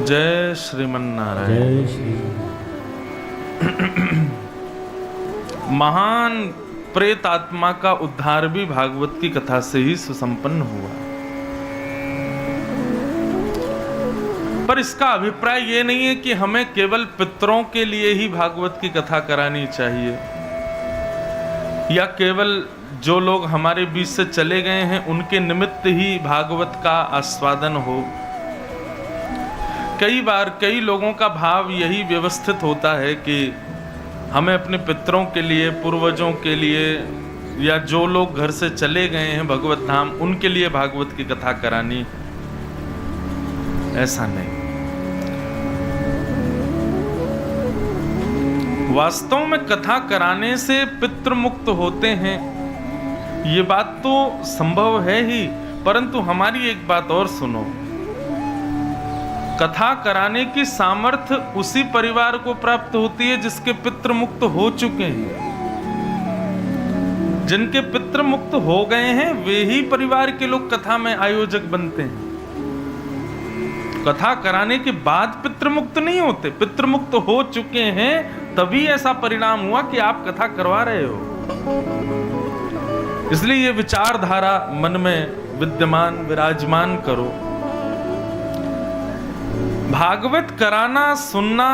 जय श्रीमन्नारायण। जय श्री। महान प्रेत आत्मा का उद्धार भी भागवत की कथा से ही सुसंपन्न हुआ। पर इसका अभिप्राय ये नहीं है कि हमें केवल पितरों के लिए ही भागवत की कथा करानी चाहिए, या केवल जो लोग हमारे बीच से चले गए हैं उनके निमित्त ही भागवत का आस्वादन हो। कई बार कई लोगों का भाव यही व्यवस्थित होता है कि हमें अपने पितरों के लिए, पूर्वजों के लिए, या जो लोग घर से चले गए हैं भगवत धाम, उनके लिए भागवत की कथा करानी। ऐसा नहीं। वास्तव में कथा कराने से पितृ मुक्त होते हैं, ये बात तो संभव है ही, परंतु हमारी एक बात और सुनो। कथा कराने की सामर्थ्य उसी परिवार को प्राप्त होती है जिसके पितृ मुक्त हो चुके हैं। जिनके पितृ मुक्त हो गए हैं वे ही परिवार के लोग कथा में आयोजक बनते हैं। कथा कराने के बाद पितृ मुक्त नहीं होते, पितृ मुक्त हो चुके हैं तभी ऐसा परिणाम हुआ कि आप कथा करवा रहे हो। इसलिए ये विचारधारा मन में विद्यमान विराजमान करो। भागवत कराना, सुनना,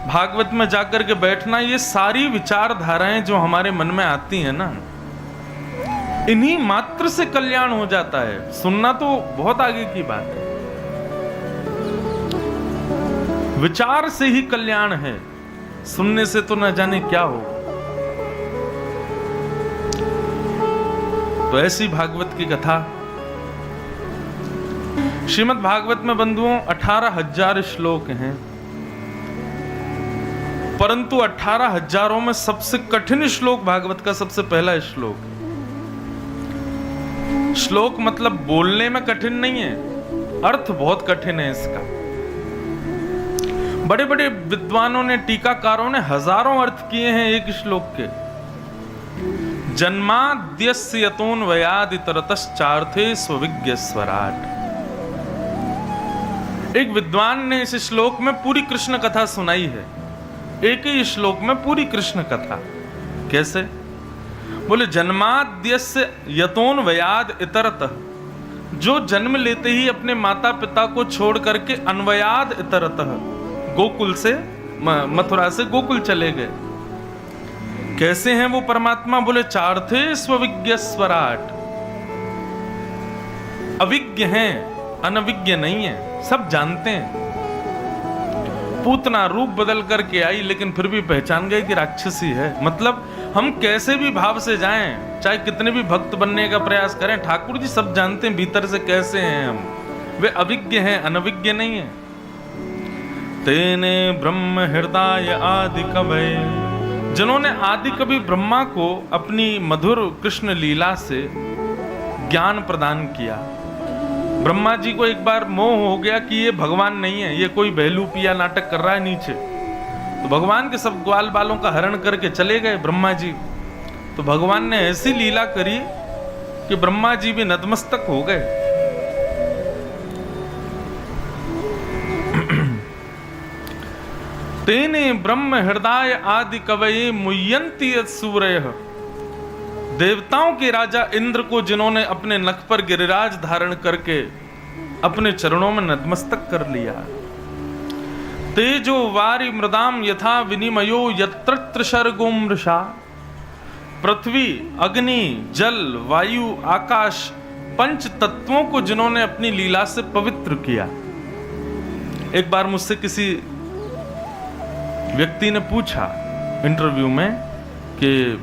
भागवत में जाकर के बैठना, ये सारी विचारधाराएं जो हमारे मन में आती हैं ना, इन्हीं मात्र से कल्याण हो जाता है। सुनना तो बहुत आगे की बात है, विचार से ही कल्याण है, सुनने से तो न जाने क्या हो। तो ऐसी भागवत की कथा श्रीमद् भागवत में बंधुओं 18,000 श्लोक हैं, परंतु 18,000 में सबसे कठिन श्लोक भागवत का सबसे पहला श्लोक। श्लोक मतलब बोलने में कठिन नहीं है, अर्थ बहुत कठिन है इसका। बड़े बड़े विद्वानों ने, टीकाकारों ने हजारों अर्थ किए हैं एक श्लोक के। जन्माद्यस्य यतोऽन्वयादितरतश्चार्थे स्वविज्ञ स्वराट। एक विद्वान ने इस श्लोक में पूरी कृष्ण कथा सुनाई है, एक ही श्लोक में पूरी कृष्ण कथा। कैसे? बोले जन्माद्यस्य यतोऽन्वयाद इतरतः, जो जन्म लेते ही अपने माता पिता को छोड़ करके अन्वयाद इतरतः, गोकुल से, मथुरा से गोकुल चले गए। कैसे हैं वो परमात्मा? बोले चार्थे स्वविज्ञ स्वराट। अविज्ञ हैं, अनविज्ञ नहीं है, सब जानते हैं। पूतना रूप बदल करके आई लेकिन फिर भी पहचान गई कि राक्षसी है। मतलब हम कैसे भी भाव से जाएं, चाहे कितने भी भक्त बनने का प्रयास करें, ठाकुर जी सब जानते हैं भीतर से कैसे हैं हम। वे अविज्ञ हैं, अनविज्ञ नहीं है। तेने ब्रह्म हृदय आदि कवये, जिन्होंने आदि कवि ब्रह्मा को अपनी मधुर कृष्ण लीला से ज्ञान प्रदान किया। ब्रह्मा जी को एक बार मोह हो गया कि ये भगवान नहीं है, ये कोई बहलूपिया नाटक कर रहा है नीचे। तो भगवान के सब ग्वाल बालों का हरण करके चले गए ब्रह्मा जी। तो भगवान ने ऐसी लीला करी कि ब्रह्मा जी भी नतमस्तक हो गए। तेने ब्रह्म हृदय आदि कवये मुह्यन्ति सूरयः। देवताओं के राजा इंद्र को जिन्होंने अपने नख पर गिरिराज धारण करके अपने चरणों में नतमस्तक कर लिया। तेजो वारि मृदाम यथा विनिमयो यत्र सर्गो मृषा। पृथ्वी, अग्नि, जल, वायु, आकाश, पंच तत्वों को जिन्होंने अपनी लीला से पवित्र किया। एक बार मुझसे किसी व्यक्ति ने पूछा इंटरव्यू में कि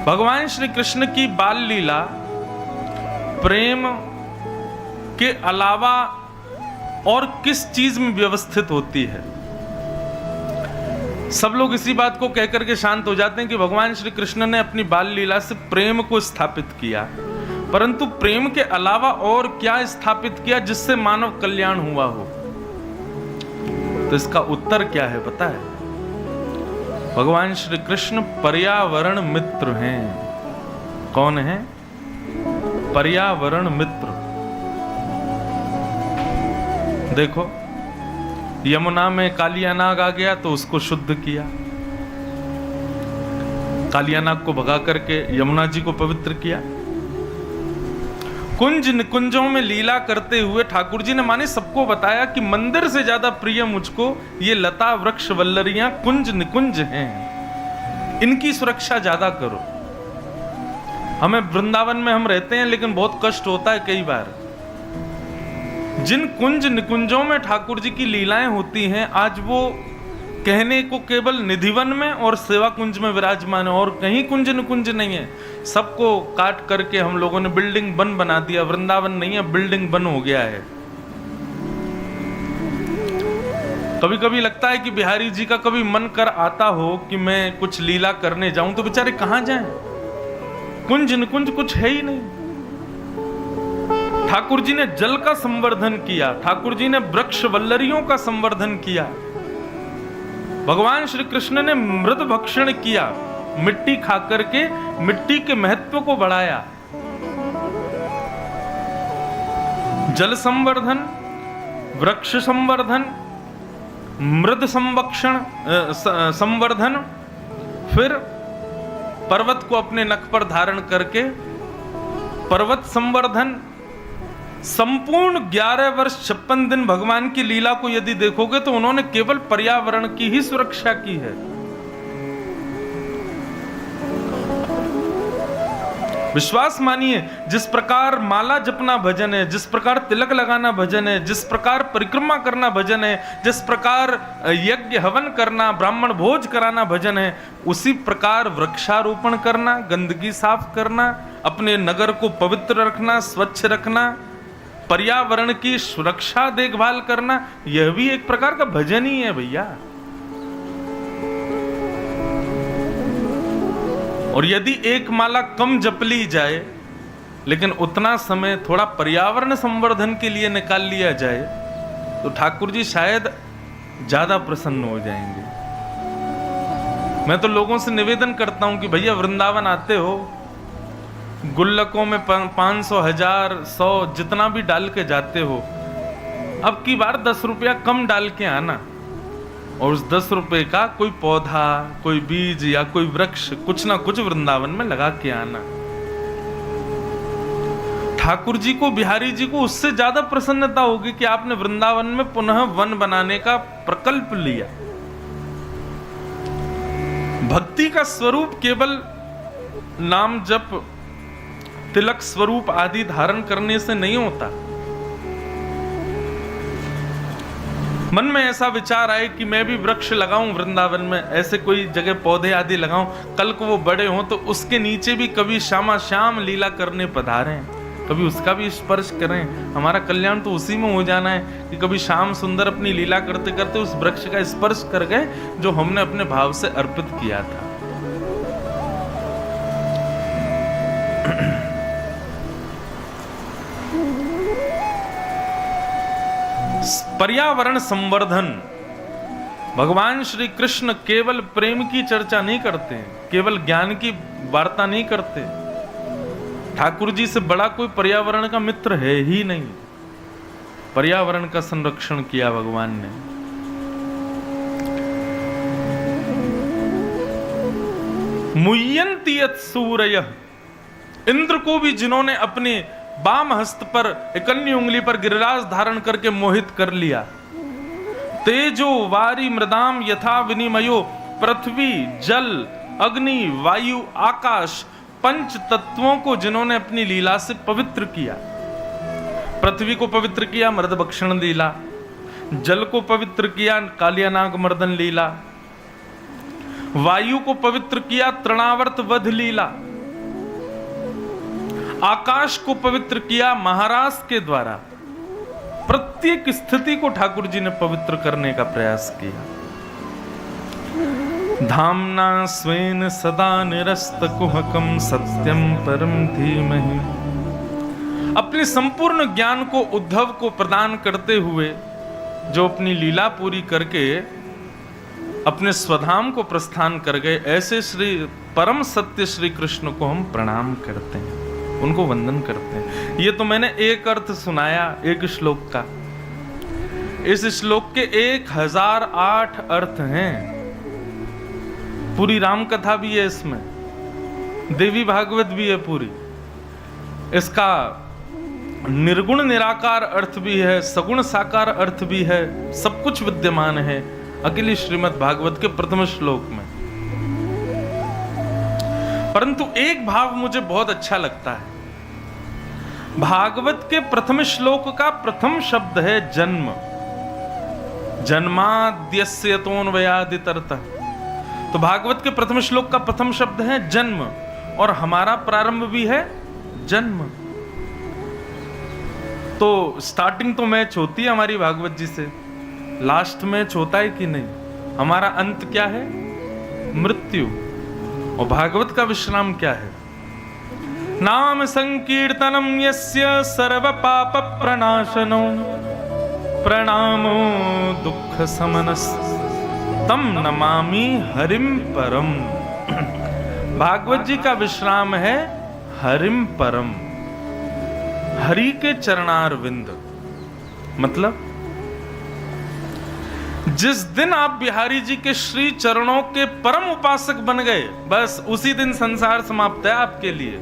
भगवान श्री कृष्ण की बाल लीला प्रेम के अलावा और किस चीज में व्यवस्थित होती है? सब लोग इसी बात को कहकर के शांत हो जाते हैं कि भगवान श्री कृष्ण ने अपनी बाल लीला से प्रेम को स्थापित किया, परंतु प्रेम के अलावा और क्या स्थापित किया जिससे मानव कल्याण हुआ हो? तो इसका उत्तर क्या है पता है? भगवान श्री कृष्ण पर्यावरण मित्र हैं। कौन है? पर्यावरण मित्र। देखो, यमुना में कालिया नाग आ गया तो उसको शुद्ध किया, कालिया नाग को भगा करके यमुना जी को पवित्र किया। कुंज निकुंजों में लीला करते हुए ठाकुर जी ने माने सबको बताया कि मंदिर से ज्यादा प्रिय मुझको ये लता वृक्ष वल्लरियां कुंज निकुंज हैं, इनकी सुरक्षा ज्यादा करो। हमें वृंदावन में हम रहते हैं लेकिन बहुत कष्ट होता है कई बार। जिन कुंज निकुंजों में ठाकुर जी की लीलाएं होती हैं, आज वो कहने को केवल निधिवन में और सेवा कुंज में विराजमान है, और कहीं कुंज निकुंज नहीं है। सबको काट करके हम लोगों ने बिल्डिंग बन बना दिया। वृंदावन नहीं है, बिल्डिंग बन हो गया है। कभी कभी लगता है कि बिहारी जी का कभी मन कर आता हो कि मैं कुछ लीला करने जाऊं तो बेचारे कहां जाएं, कुंज निकुंज कुछ है ही नहीं। ठाकुर जी ने जल का संवर्धन किया, ठाकुर जी ने वृक्ष वल्लरियों का संवर्धन किया, भगवान श्री कृष्ण ने मृद भक्षण किया, मिट्टी खा करके मिट्टी के महत्व को बढ़ाया। जल संवर्धन, वृक्ष संवर्धन, मृद संवक्षण संवर्धन, फिर पर्वत को अपने नख पर धारण करके पर्वत संवर्धन। संपूर्ण 11 वर्ष 56 दिन भगवान की लीला को यदि देखोगे तो उन्होंने केवल पर्यावरण की ही सुरक्षा की है। विश्वास मानिए, जिस प्रकार माला जपना भजन है, जिस प्रकार तिलक लगाना भजन है, जिस प्रकार परिक्रमा करना भजन है, जिस प्रकार यज्ञ हवन करना, ब्राह्मण भोज कराना भजन है, उसी प्रकार वृक्षारोपण करना, गंदगी साफ करना, अपने नगर को पवित्र रखना, स्वच्छ रखना, पर्यावरण की सुरक्षा देखभाल करना, यह भी एक प्रकार का भजन ही है भैया। और यदि एक माला कम जप ली जाए लेकिन उतना समय थोड़ा पर्यावरण संवर्धन के लिए निकाल लिया जाए तो ठाकुर जी शायद ज्यादा प्रसन्न हो जाएंगे। मैं तो लोगों से निवेदन करता हूं कि भैया वृंदावन आते हो, गुल्लकों में 500, 1000, 100 जितना भी डाल के जाते हो, अब की बार 10 रुपया कम डाल के आना, और उस 10 रुपए का कोई पौधा, कोई बीज या कोई वृक्ष कुछ ना कुछ वृंदावन में लगा के आना। ठाकुर जी को, बिहारी जी को उससे ज्यादा प्रसन्नता होगी कि आपने वृंदावन में पुनः वन बनाने का प्रकल्प लिया। भक्ति का स्वरूप केवल नाम जप, तिलक स्वरूप आदि धारण करने से नहीं होता। मन में ऐसा विचार आए कि मैं भी वृक्ष लगाऊं वृंदावन में, ऐसे कोई जगह पौधे आदि लगाऊं, कल को वो बड़े हों तो उसके नीचे भी कभी श्यामा श्याम लीला करने पधारें, कभी उसका भी स्पर्श करें। हमारा कल्याण तो उसी में हो जाना है कि कभी श्याम सुंदर अपनी लीला करते करते उस वृक्ष का स्पर्श कर गए जो हमने अपने भाव से अर्पित किया था। पर्यावरण संवर्धन। भगवान श्री कृष्ण केवल प्रेम की चर्चा नहीं करते, केवल ज्ञान की वार्ता नहीं करते। ठाकुर जी से बड़ा कोई पर्यावरण का मित्र है ही नहीं। पर्यावरण का संरक्षण किया भगवान ने। मुह्यन्ति यत् सूरयः, इंद्र को भी जिन्होंने अपने बाम हस्त पर, इकन्नी उंगली पर गिरिराज धारण करके मोहित कर लिया। तेजो वारी मृदाम यथा विनिमयो, पृथ्वी जल अग्नि वायु आकाश, पंच तत्वों को जिन्होंने अपनी लीला से पवित्र किया। पृथ्वी को पवित्र किया मृद भक्षण लीला, जल को पवित्र किया कालिया नाग मर्दन लीला, वायु को पवित्र किया तृणावर्त वध लीला, आकाश को पवित्र किया महाराज के द्वारा। प्रत्येक स्थिति को ठाकुर जी ने पवित्र करने का प्रयास किया। धामना स्वेन सदा निरस्त कुहकम सत्यम परम धीमहि। अपने संपूर्ण ज्ञान को उद्धव को प्रदान करते हुए जो अपनी लीला पूरी करके अपने स्वधाम को प्रस्थान कर गए, ऐसे श्री परम सत्य श्री कृष्ण को हम प्रणाम करते हैं, उनको वंदन करते हैं। ये तो मैंने एक अर्थ सुनाया एक श्लोक का, इस श्लोक के 1008 अर्थ हैं। पूरी राम कथा भी है इसमें, देवी भागवत भी है पूरी। इसका निर्गुण निराकार अर्थ भी है, सगुण साकार अर्थ भी है, सब कुछ विद्यमान है अकेली श्रीमद् भागवत के प्रथम श्लोक में। परंतु एक भाव मुझे बहुत अच्छा लगता है। भागवत के प्रथम श्लोक का प्रथम शब्द है जन्म। जन्माद्यस्य तोन्वयादितरतः। तो भागवत के प्रथम श्लोक का प्रथम शब्द है जन्म, और हमारा प्रारंभ भी है जन्म। तो स्टार्टिंग तो मैच होती है हमारी भागवत जी से, लास्ट मैच होता है कि नहीं? हमारा अंत क्या है? मृत्यु। और भागवत का विश्राम क्या है? नाम संकीर्तनम यस्य सर्व पाप प्रणाशनो प्रणामो दुख समनस तम नमामि हरिम परम। भागवत जी का विश्राम है हरिम परम, हरि के चरणारविंद। मतलब जिस दिन आप बिहारी जी के श्री चरणों के परम उपासक बन गए, बस उसी दिन संसार समाप्त है आपके लिए।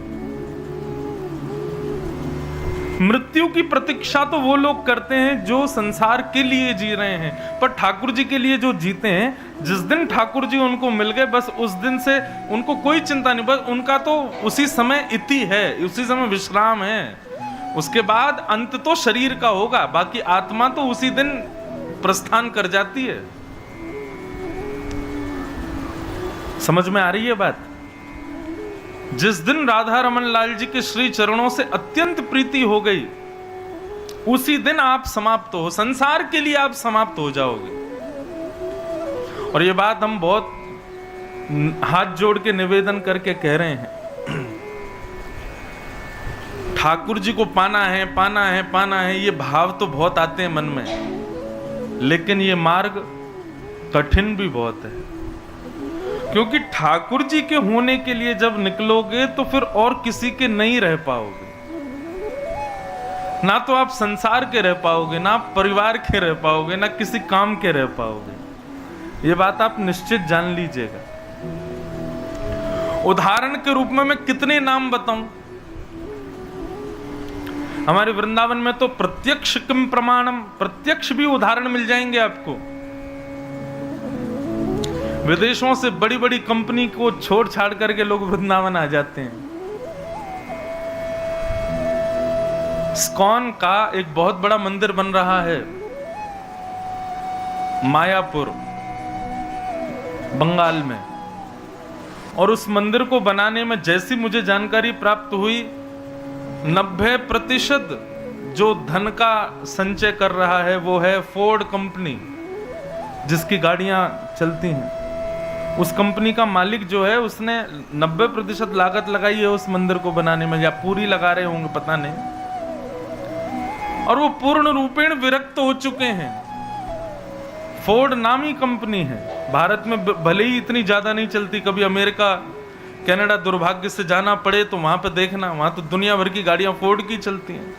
मृत्यु की प्रतीक्षा तो वो लोग करते हैं जो संसार के लिए जी रहे हैं, पर ठाकुर जी के लिए जो जीते हैं, जिस दिन ठाकुर जी उनको मिल गए, बस उस दिन से उनको कोई चिंता नहीं, बस उनका तो उसी समय इति है, उसी समय विश्राम है। उसके बाद अंत तो शरीर का होगा, बाकी आत्मा तो उसी दिन प्रस्थान कर जाती है। समझ में आ रही है बात? जिस दिन राधा रमन लाल जी के श्री चरणों से अत्यंत प्रीति हो गई, उसी दिन आप समाप्त हो, संसार के लिए आप समाप्त हो जाओगे। और ये बात हम बहुत हाथ जोड़ के निवेदन करके कह रहे हैं। ठाकुर जी को पाना है, पाना है, पाना है, ये भाव तो बहुत आते हैं मन में, लेकिन ये मार्ग कठिन भी बहुत है। क्योंकि ठाकुर जी के होने के लिए जब निकलोगे तो फिर और किसी के नहीं रह पाओगे। ना तो आप संसार के रह पाओगे, ना आप परिवार के रह पाओगे, ना किसी काम के रह पाओगे। ये बात आप निश्चित जान लीजिएगा। उदाहरण के रूप में मैं कितने नाम बताऊं? हमारे वृंदावन में तो प्रत्यक्ष किम प्रमाणम, प्रत्यक्ष भी उदाहरण मिल जाएंगे आपको। विदेशों से बड़ी बड़ी कंपनी को छोड़ छाड़ करके लोग वृंदावन आ जाते हैं। इस्कॉन का एक बहुत बड़ा मंदिर बन रहा है मायापुर, बंगाल में, और उस मंदिर को बनाने में जैसी मुझे जानकारी प्राप्त हुई, 90% जो धन का संचय कर रहा है वो है फोर्ड कंपनी, जिसकी गाड़ियां चलती हैं। उस कंपनी का मालिक जो है, उसने 90% लागत लगाई है उस मंदिर को बनाने में, या पूरी लगा रहे होंगे पता नहीं। और वो पूर्ण रूपेण विरक्त हो चुके हैं। फोर्ड नामी कंपनी है, भारत में भले ही इतनी ज्यादा नहीं चलती। कभी अमेरिका, कनाडा दुर्भाग्य से जाना पड़े तो वहां पे देखना, वहां तो दुनिया भर की गाड़ियां फोर्ड की चलती हैं।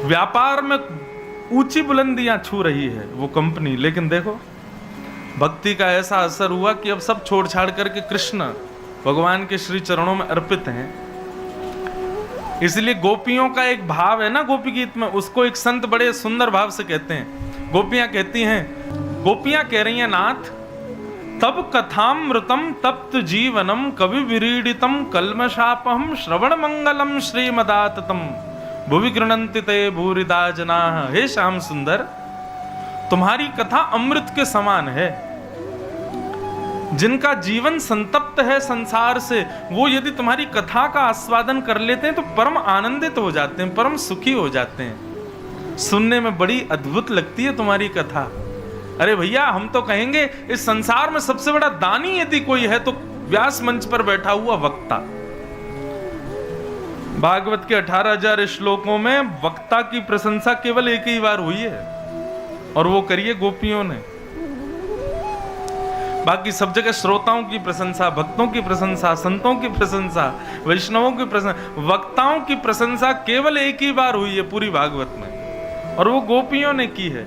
व्यापार में ऊंची बुलंदियां छू रही है वो कंपनी, लेकिन देखो भक्ति का ऐसा असर हुआ कि अब सब छोड़ छाड़ करके कृष्ण भगवान के श्री चरणों में अर्पित हैं। इसलिए गोपियों का एक भाव है ना गोपी गीत में, उसको एक संत बड़े सुंदर भाव से कहते हैं। गोपियां कहती हैं, गोपियां कह रही हैं, नाथ तब कथामृतम तप्त जीवनम कवि विरीडितम कल्मशापहम श्रवण मंगलम श्रीमदाततम भुवि गृणन्ति ते भूरिदा जनाः। हे श्याम सुंदर, तुम्हारी कथा अमृत के समान है। जिनका जीवन संतप्त है संसार से, वो यदि तुम्हारी कथा का आस्वादन कर लेते हैं तो परम आनंदित हो जाते हैं, परम सुखी हो जाते हैं। सुनने में बड़ी अद्भुत लगती है तुम्हारी कथा। अरे भैया, हम तो कहेंगे इस संसार में सबसे बड़ा दानी यदि कोई है तो व्यास मंच पर बैठा हुआ वक्ता। भागवत के 18,000 श्लोकों में वक्ता की प्रशंसा केवल एक ही बार हुई है, और वो करिए गोपियों ने। बाकी सब जगह श्रोताओं की प्रशंसा, भक्तों की प्रशंसा, संतों की प्रशंसा, वैष्णवों की प्रशंसा। वक्ताओं की प्रशंसा केवल एक ही बार हुई है पूरी भागवत में, और वो गोपियों ने की है।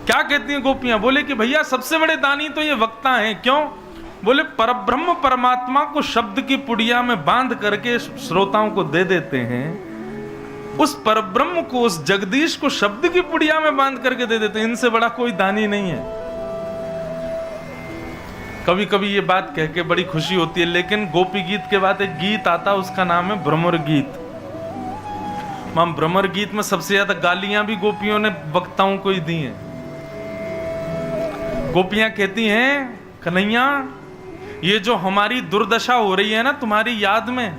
क्या कहती हैं गोपियां? बोले कि भैया सबसे बड़े दानी तो ये वक्ता हैं। क्यों? बोले परब्रह्म परमात्मा को शब्द की पुड़िया में बांध करके श्रोताओं को दे देते हैं। उस परब्रह्म को, उस जगदीश को शब्द की पुड़िया में बांध करके दे देते हैं। इनसे बड़ा कोई दानी नहीं है। कभी कभी ये बात कह के बड़ी खुशी होती है, लेकिन गोपी गीत के बाद एक गीत आता, उसका नाम है भ्रमर गीत। मां भ्रमर गीत में सबसे ज्यादा गालियां भी गोपियों ने वक्ताओं को ही दी हैं। गोपियां कहती हैं, कन्हैया ये जो हमारी दुर्दशा हो रही है ना तुम्हारी याद में,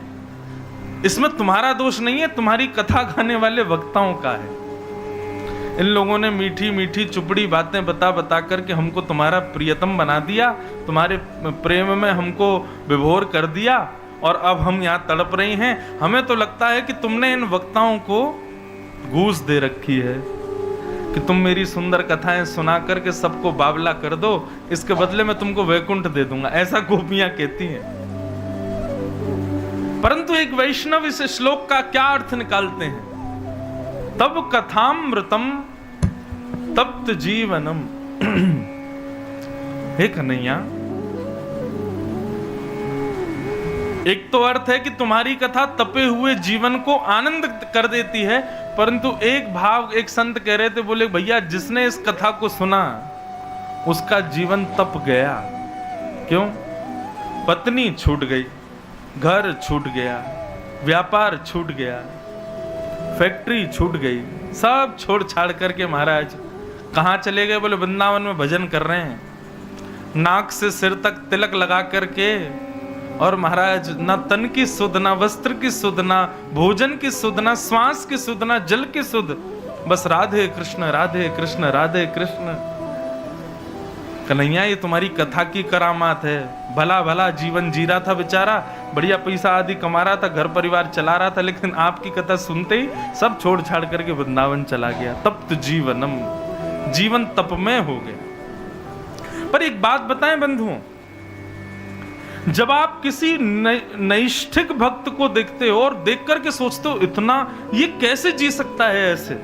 इसमें तुम्हारा दोष नहीं है, तुम्हारी कथा गाने वाले वक्ताओं का है। इन लोगों ने मीठी मीठी चुपड़ी बातें बता बता करके हमको तुम्हारा प्रियतम बना दिया, तुम्हारे प्रेम में हमको विभोर कर दिया, और अब हम यहाँ तड़प रही हैं। हमें तो लगता है कि तुमने इन वक्ताओं को घूस दे रखी है कि तुम मेरी सुंदर कथाएं सुना करके सबको बावला कर दो, इसके बदले में तुमको वैकुंठ दे दूंगा। ऐसा गोपियां कहती हैं। परंतु एक वैष्णव इस श्लोक का क्या अर्थ निकालते हैं? तब कथामृतम तप्त जीवनम। हे कन्हैया, एक तो अर्थ है कि तुम्हारी कथा तपे हुए जीवन को आनंद कर देती है, परंतु एक भाव एक संत कह रहे थे, बोले भैया जिसने इस कथा को सुना उसका जीवन तप गया। क्यों? पत्नी छूट गई, घर छूट गया, व्यापार छूट गया, फैक्ट्री छूट गई, सब छोड़ छाड़ करके महाराज कहाँ चले गए? बोले वृंदावन में भजन कर रहे हैं, नाक से सिर तक तिलक लगा करके, और महाराज ना तन की सुध, ना वस्त्र की सुध, ना भोजन की सुध, ना श्वास की सुध, ना जल की सुध, बस राधे कृष्ण राधे कृष्ण राधे कृष्ण। कन्हैया ये तुम्हारी कथा की करामात है। भला भला जीवन जी रहा था बेचारा, बढ़िया पैसा आदि कमा रहा था, घर परिवार चला रहा था, लेकिन आपकी कथा सुनते ही सब छोड़ छाड़ करके वृंदावन चला गया। तप्त जीवनम, जीवन तपमय हो गया। पर एक बात बताएं बंधुओं, जब आप किसी नैष्ठिक भक्त को देखते हो और देख करके सोचते हो इतना ये कैसे जी सकता है ऐसे,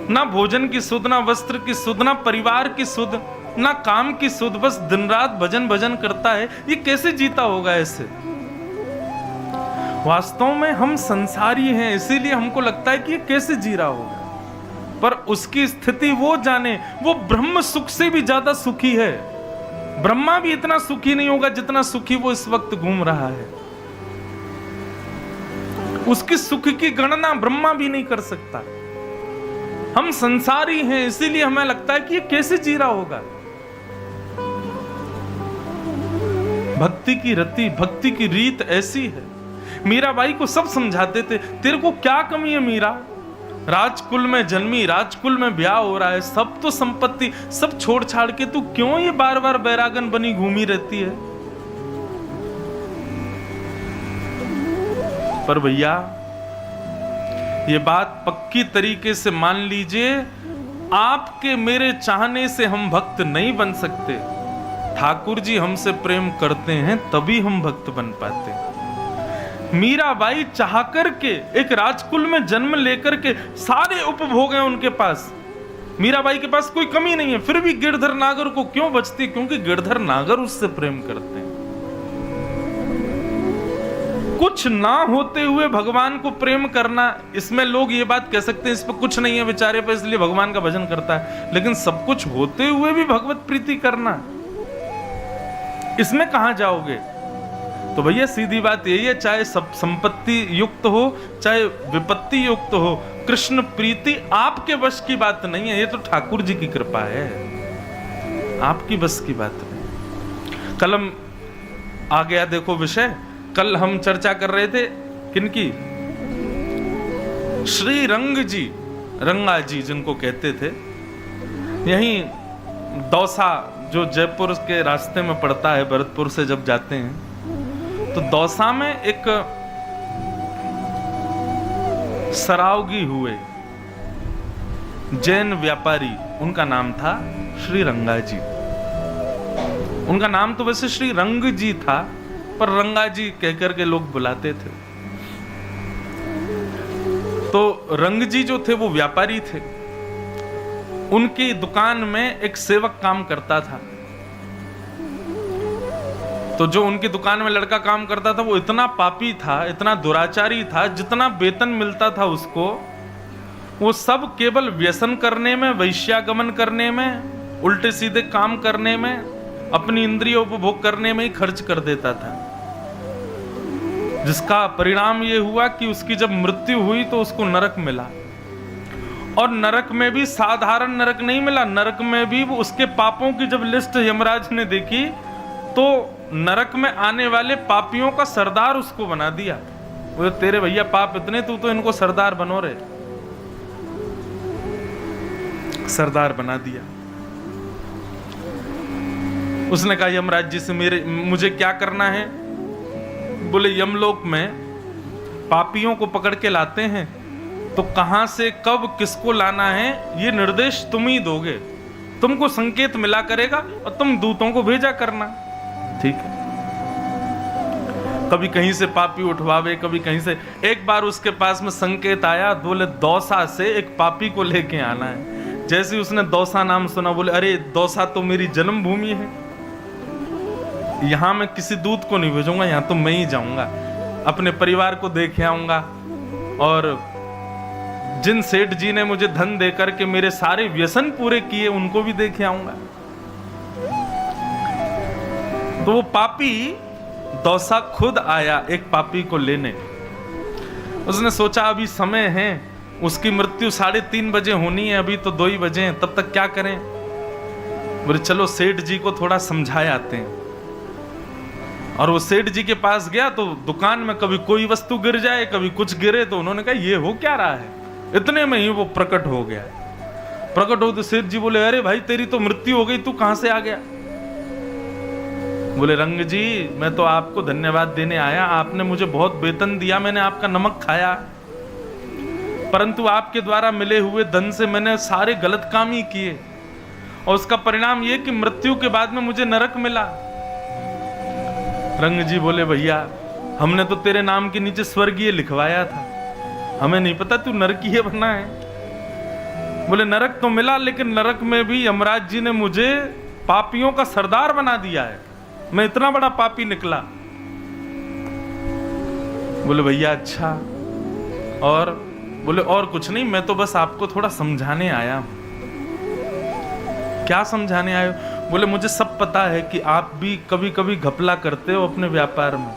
ना भोजन की सुध, ना वस्त्र की सुध, ना परिवार की सुध, ना काम की सुध, बस दिन रात भजन भजन करता है, ये कैसे जीता होगा ऐसे? वास्तव में हम संसारी हैं, इसीलिए हमको लगता है कि ये कैसे जी रहा होगा, पर उसकी स्थिति वो जाने। वो ब्रह्म सुख से भी ज्यादा सुखी है। ब्रह्मा भी इतना सुखी नहीं होगा जितना सुखी वो इस वक्त घूम रहा है। उसकी सुख की गणना ब्रह्मा भी नहीं कर सकता। हम संसारी हैं, इसीलिए हमें लगता है कि ये कैसे जी रहा होगा। भक्ति की रति, भक्ति की रीत ऐसी है। मीराबाई को सब समझाते थे, तेरे को क्या कमी है मीरा, राजकुल में जन्मी, राजकुल में ब्याह हो रहा है, सब तो संपत्ति सब छोड़ छाड़ के तू क्यों ये बार बार बैरागन बनी घूमी रहती है? पर भैया ये बात पक्की तरीके से मान लीजिए, आपके मेरे चाहने से हम भक्त नहीं बन सकते। ठाकुर जी हमसे प्रेम करते हैं तभी हम भक्त बन पाते। मीराबाई चाह करके एक राजकुल में जन्म लेकर के सारे उपभोग हैं उनके पास, मीराबाई के पास कोई कमी नहीं है, फिर भी गिरधर नागर को क्यों बचती? क्योंकि गिरधर नागर उससे प्रेम करते हैं। कुछ ना होते हुए भगवान को प्रेम करना, इसमें लोग ये बात कह सकते हैं इस पर कुछ नहीं है बेचारे पे, इसलिए भगवान का भजन करता है, लेकिन सब कुछ होते हुए भी भगवत प्रीति करना, इसमें कहां जाओगे? तो भैया सीधी बात यही है, चाहे सब संपत्ति युक्त हो चाहे विपत्ति युक्त हो, कृष्ण प्रीति आपके वश की बात नहीं है। ये तो ठाकुर जी की कृपा है, आपकी बस की बात नहीं। कल हम आ गया देखो विषय, कल हम चर्चा कर रहे थे किनकी? श्री रंग जी, रंगा जी जिनको कहते थे। यहीं दौसा जो जयपुर के रास्ते में पड़ता है, भरतपुर से जब जाते हैं तो दौसा में एक सरावगी हुए जैन व्यापारी, उनका नाम था श्री रंगा जी। उनका नाम तो वैसे श्री रंग जी था, पर रंगा जी कहकर के लोग बुलाते थे। तो रंग जी जो थे वो व्यापारी थे, उनकी दुकान में एक सेवक काम करता था। तो जो उनकी दुकान में लड़का काम करता था वो इतना पापी था, इतना दुराचारी था, जितना वेतन मिलता था उसको वो सब केवल व्यसन करने में, वैश्यागमन करने में, उल्टे सीधे काम करने में, अपनी इंद्रिय उपभोग करने में ही खर्च कर देता था। जिसका परिणाम ये हुआ कि उसकी जब मृत्यु हुई तो उसको नरक मिला, और नरक में भी साधारण नरक नहीं मिला, नरक में भी वो उसके पापों की जब लिस्ट यमराज ने देखी तो नरक में आने वाले पापियों का सरदार उसको बना दिया। वो तेरे भैया पाप इतने, तू तो इनको सरदार बनो रे, सरदार बना दिया। उसने कहा यमराज जी से मुझे क्या करना है? बोले यमलोक में पापियों को पकड़ के लाते हैं, तो कहां से कब किसको लाना है ये निर्देश तुम ही दोगे, तुमको संकेत मिला करेगा और तुम दूतों को भेजा करना, ठीक है? कभी कहीं से पापी उठवावे, कभी कहीं से। एक बार उसके पास में संकेत आया, बोले दौसा से एक पापी को लेके आना है। जैसे उसने दौसा नाम सुना, बोले अरे दौसा तो मेरी जन्मभूमि है, यहां मैं किसी दूत को नहीं भेजूंगा, यहां तो मैं ही जाऊंगा, अपने परिवार को देख आऊंगा, और जिन सेठ जी ने मुझे धन देकर के मेरे सारे व्यसन पूरे किए उनको भी देख आऊंगा। तो वो पापी दौसा खुद आया एक पापी को लेने। उसने सोचा अभी समय है, उसकी मृत्यु 3:30 बजे होनी है, अभी तो 2 ही बजे हैं, तब तक क्या करें? बोले चलो सेठ जी को थोड़ा समझाए आते हैं। और वो सेठ जी के पास गया तो दुकान में कभी कोई वस्तु गिर जाए, कभी कुछ गिरे, तो उन्होंने कहा ये हो क्या रहा है? इतने में ही वो प्रकट हो गया। प्रकट हो तो सेठ जी बोले अरे भाई तेरी तो मृत्यु हो गई, तू कहां से आ गया? बोले रंग जी मैं तो आपको धन्यवाद देने आया, आपने मुझे बहुत वेतन दिया, मैंने आपका नमक खाया, परंतु आपके द्वारा मिले हुए धन से मैंने सारे गलत काम ही किए, और उसका परिणाम ये कि मृत्यु के बाद में मुझे नरक मिला। रंग जी बोले भैया हमने तो तेरे नाम के नीचे स्वर्गीय लिखवाया था, हमें नहीं पता तू नरकीय बना है। बोले नरक तो मिला, लेकिन नरक में भी यमराज जी ने मुझे पापियों का सरदार बना दिया है, मैं इतना बड़ा पापी निकला। बोले भैया अच्छा, और बोले और कुछ नहीं, मैं तो बस आपको थोड़ा समझाने आया हूं। क्या समझाने आए हो? बोले मुझे सब पता है कि आप भी कभी कभी घपला करते हो अपने व्यापार में,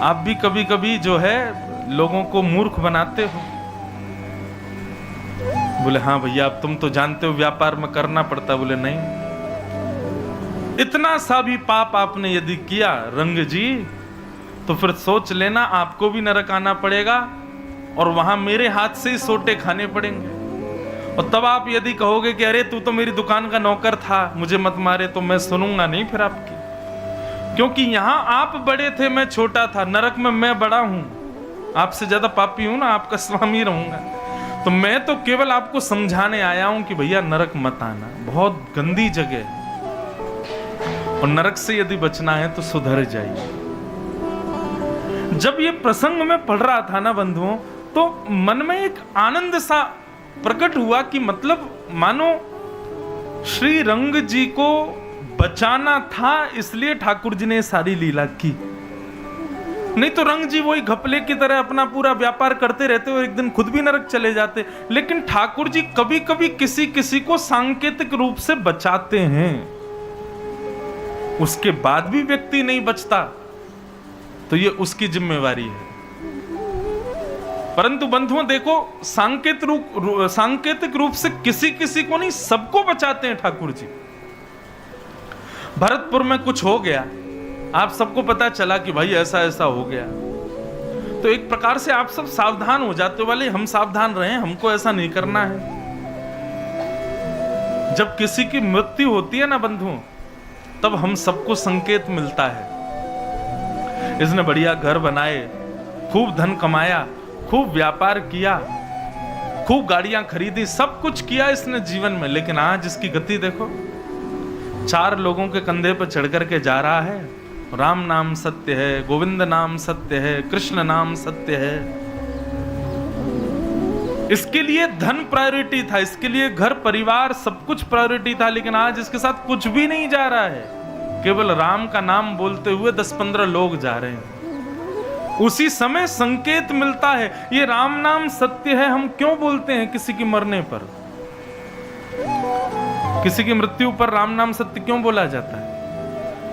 आप भी कभी कभी जो है लोगों को मूर्ख बनाते हो। बोले हाँ भैया अब तुम तो जानते हो व्यापार में करना पड़ता। बोले नहीं, इतना सा भी पाप आपने यदि किया रंग जी तो फिर सोच लेना आपको भी नरक आना पड़ेगा, और वहां मेरे हाथ से ही सोटे खाने पड़ेंगे। और तब आप यदि कहोगे कि अरे तू तो मेरी दुकान का नौकर था, मुझे मत मारे, तो मैं सुनूंगा नहीं फिर आपकी, क्योंकि यहां आप बड़े थे मैं छोटा था, नरक में मैं बड़ा हूं, आपसे ज्यादा पापी हूं ना, आपका स्वामी रहूंगा। तो मैं तो केवल आपको समझाने आया हूं कि भैया नरक मत आना, बहुत गंदी जगह है, और नरक से यदि बचना है तो सुधर जाइए। जब ये प्रसंग में पढ़ रहा था ना बंधुओं, तो मन में एक आनंद सा प्रकट हुआ कि मतलब मानो श्री रंग जी को बचाना था, इसलिए ठाकुर जी ने सारी लीला की। नहीं तो रंग जी वही घपले की तरह अपना पूरा व्यापार करते रहते और एक दिन खुद भी नरक चले जाते। लेकिन ठाकुर जी कभी कभी किसी किसी को सांकेतिक रूप से बचाते हैं, उसके बाद भी व्यक्ति नहीं बचता तो ये उसकी जिम्मेवारी है। परंतु बंधुओं देखो, सांकेतिक रूप से किसी किसी को नहीं, सबको बचाते हैं ठाकुर जी। भरतपुर में कुछ हो गया, आप सबको पता चला कि भाई ऐसा ऐसा हो गया, तो एक प्रकार से आप सब सावधान हो जाते हो, वाले हम सावधान रहें, हमको ऐसा नहीं करना है। जब किसी की मृत्यु होती है ना बंधुओं, तब हम सबको संकेत मिलता है, इसने बढ़िया घर बनाए, खूब धन कमाया, खूब व्यापार किया, खूब गाड़ियां खरीदी, सब कुछ किया इसने जीवन में, लेकिन आज इसकी गति देखो, 4 लोगों के कंधे पर चढ़ करके जा रहा है। राम नाम सत्य है, गोविंद नाम सत्य है, कृष्ण नाम सत्य है, इसके लिए धन प्रायोरिटी था, इसके लिए घर परिवार सब कुछ प्रायोरिटी था, लेकिन आज इसके साथ कुछ भी नहीं जा रहा है। केवल राम का नाम बोलते हुए 10-15 लोग जा रहे हैं। उसी समय संकेत मिलता है, ये राम नाम सत्य है। हम क्यों बोलते हैं किसी की मरने पर, किसी की मृत्यु पर राम नाम सत्य क्यों बोला जाता है?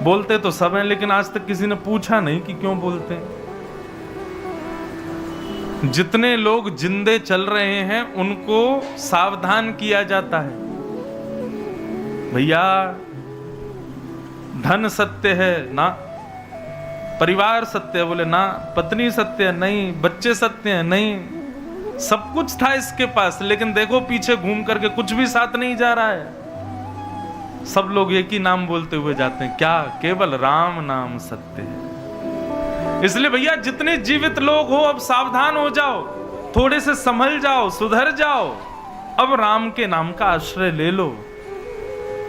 बोलते तो सब हैं, लेकिन आज तक किसी ने पूछा नहीं कि क्यों बोलते हैं। जितने लोग जिंदे चल रहे हैं उनको सावधान किया जाता है, भैया धन सत्य है ना, परिवार सत्य है, बोले ना, पत्नी सत्य है नहीं, बच्चे सत्य है नहीं, सब कुछ था इसके पास, लेकिन देखो पीछे घूम करके कुछ भी साथ नहीं जा रहा है। सब लोग एक ही नाम बोलते हुए जाते हैं, क्या? केवल राम नाम सत्य है। इसलिए भैया जितने जीवित लोग हो अब सावधान हो जाओ, थोड़े से संभल जाओ, सुधर जाओ, अब राम के नाम का आश्रय ले लो।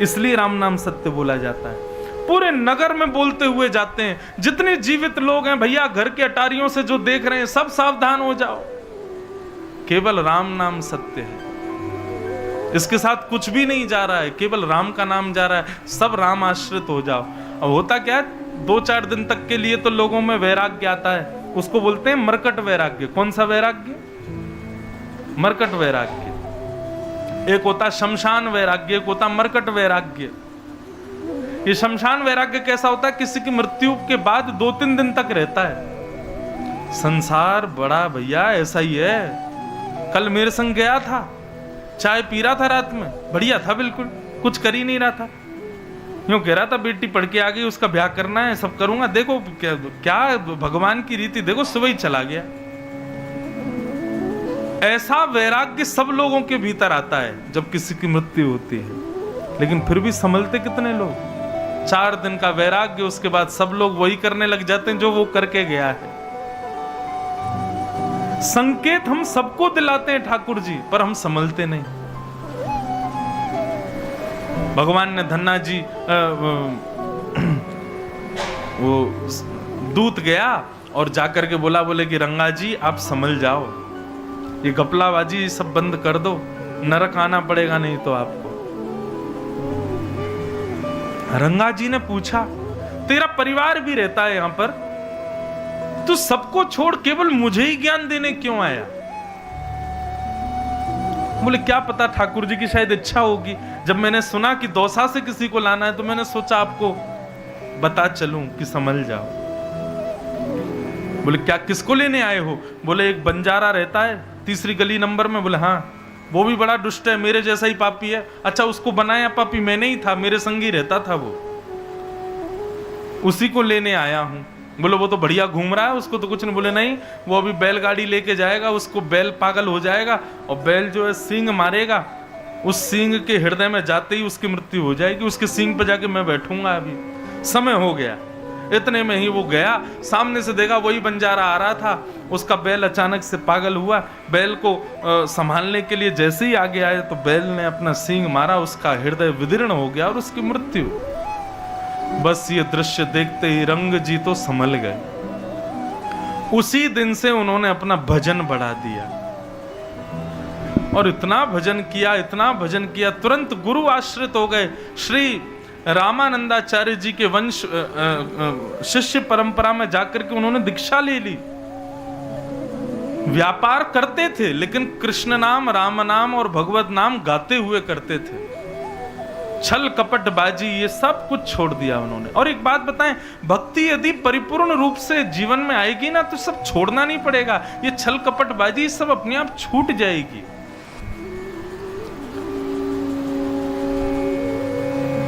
इसलिए राम नाम सत्य बोला जाता है। पूरे नगर में बोलते हुए जाते हैं, जितने जीवित लोग हैं भैया, घर के अटारियों से जो देख रहे हैं सब सावधान हो जाओ, केवल राम नाम सत्य है। इसके साथ कुछ भी नहीं जा रहा है, केवल राम का नाम जा रहा है। सब राम आश्रित हो जाओ। अब होता क्या है, 2-4 दिन तक के लिए तो लोगों में वैराग्य आता है, उसको बोलते हैं मरकट वैराग्य। कौन सा वैराग्य? मरकट वैराग्य। एक होता शमशान वैराग्य, एक होता मरकट वैराग्य। ये शमशान वैराग्य कैसा होता है? किसी की मृत्यु के बाद 2-3 दिन तक रहता है। संसार बड़ा भैया ऐसा ही है। कल मेरे संग गया था, चाय पी रहा था रात में, बढ़िया था, बिल्कुल कुछ कर ही नहीं रहा था। यूं कह रहा था बेटी पढ़ के आ गई, उसका ब्याह करना है, सब करूंगा। देखो क्या भगवान की रीति, देखो सुबह ही चला गया। ऐसा वैराग्य सब लोगों के भीतर आता है जब किसी की मृत्यु होती है, लेकिन फिर भी संभलते कितने लोग? 4 दिन का वैराग्य, उसके बाद सब लोग वही करने लग जाते हैं जो वो करके गया है। संकेत हम सबको दिलाते हैं ठाकुर जी, पर हम संभलते नहीं। भगवान ने धन्ना जी वो दूत गया और जाकर के बोले कि रंगा जी आप संभल जाओ, ये गपलाबाजी सब बंद कर दो, नरक आना पड़ेगा नहीं तो आपको। रंगा जी ने पूछा, तेरा परिवार भी रहता है यहां पर, तू सबको छोड़ केवल मुझे ही ज्ञान देने क्यों आया? बोले क्या पता ठाकुर जी की शायद इच्छा होगी। जब मैंने सुना कि दौसा से किसी को लाना है तो मैंने सोचा आपको बता चलूं कि संभल जाओ। बोले क्या, किसको लेने आए हो? बोले एक बंजारा रहता है 3री गली नंबर में। बोले हाँ, वो भी बड़ा दुष्ट है, मेरे जैसा ही पापी है। अच्छा, उसको बनाया पापी मैंने ही था, मेरे संग ही रहता था वो, उसी को लेने आया हूं। बोले वो तो बढ़िया घूम रहा है, उसको तो कुछ नहीं। बोले नहीं, वो अभी बैलगाड़ी लेके जाएगा, उसको बैल पागल हो जाएगा और बैल जो है सींग मारेगा, उस सींग के हृदय में जाते ही उसकी मृत्यु हो जाएगी। उसके सींग पे जाके मैं बैठूंगा, अभी समय हो गया। इतने में ही वो गया, सामने से देखा वही बंजारा आ रहा था, उसका बैल अचानक से पागल हुआ। बैल को संभालने के लिए जैसे ही आगे आए तो बैल ने अपना सींग मारा, उसका हृदय विदीर्ण हो गया और उसकी मृत्यु। बस ये दृश्य देखते ही रंग जी तो संभल गए। उसी दिन से उन्होंने अपना भजन बढ़ा दिया और इतना भजन किया, इतना भजन किया, तुरंत गुरु आश्रित हो गए। श्री रामानंदाचार्य जी के वंश शिष्य परंपरा में जाकर के उन्होंने दीक्षा ले ली। व्यापार करते थे लेकिन कृष्ण नाम, राम नाम और भगवत नाम गाते हुए करते थे। छल कपट बाजी ये सब कुछ छोड़ दिया उन्होंने। और एक बात बताएं, भक्ति यदि परिपूर्ण रूप से जीवन में आएगी ना तो सब छोड़ना नहीं पड़ेगा। ये छल कपट बाजी सब अपने आप छूट जाएगी।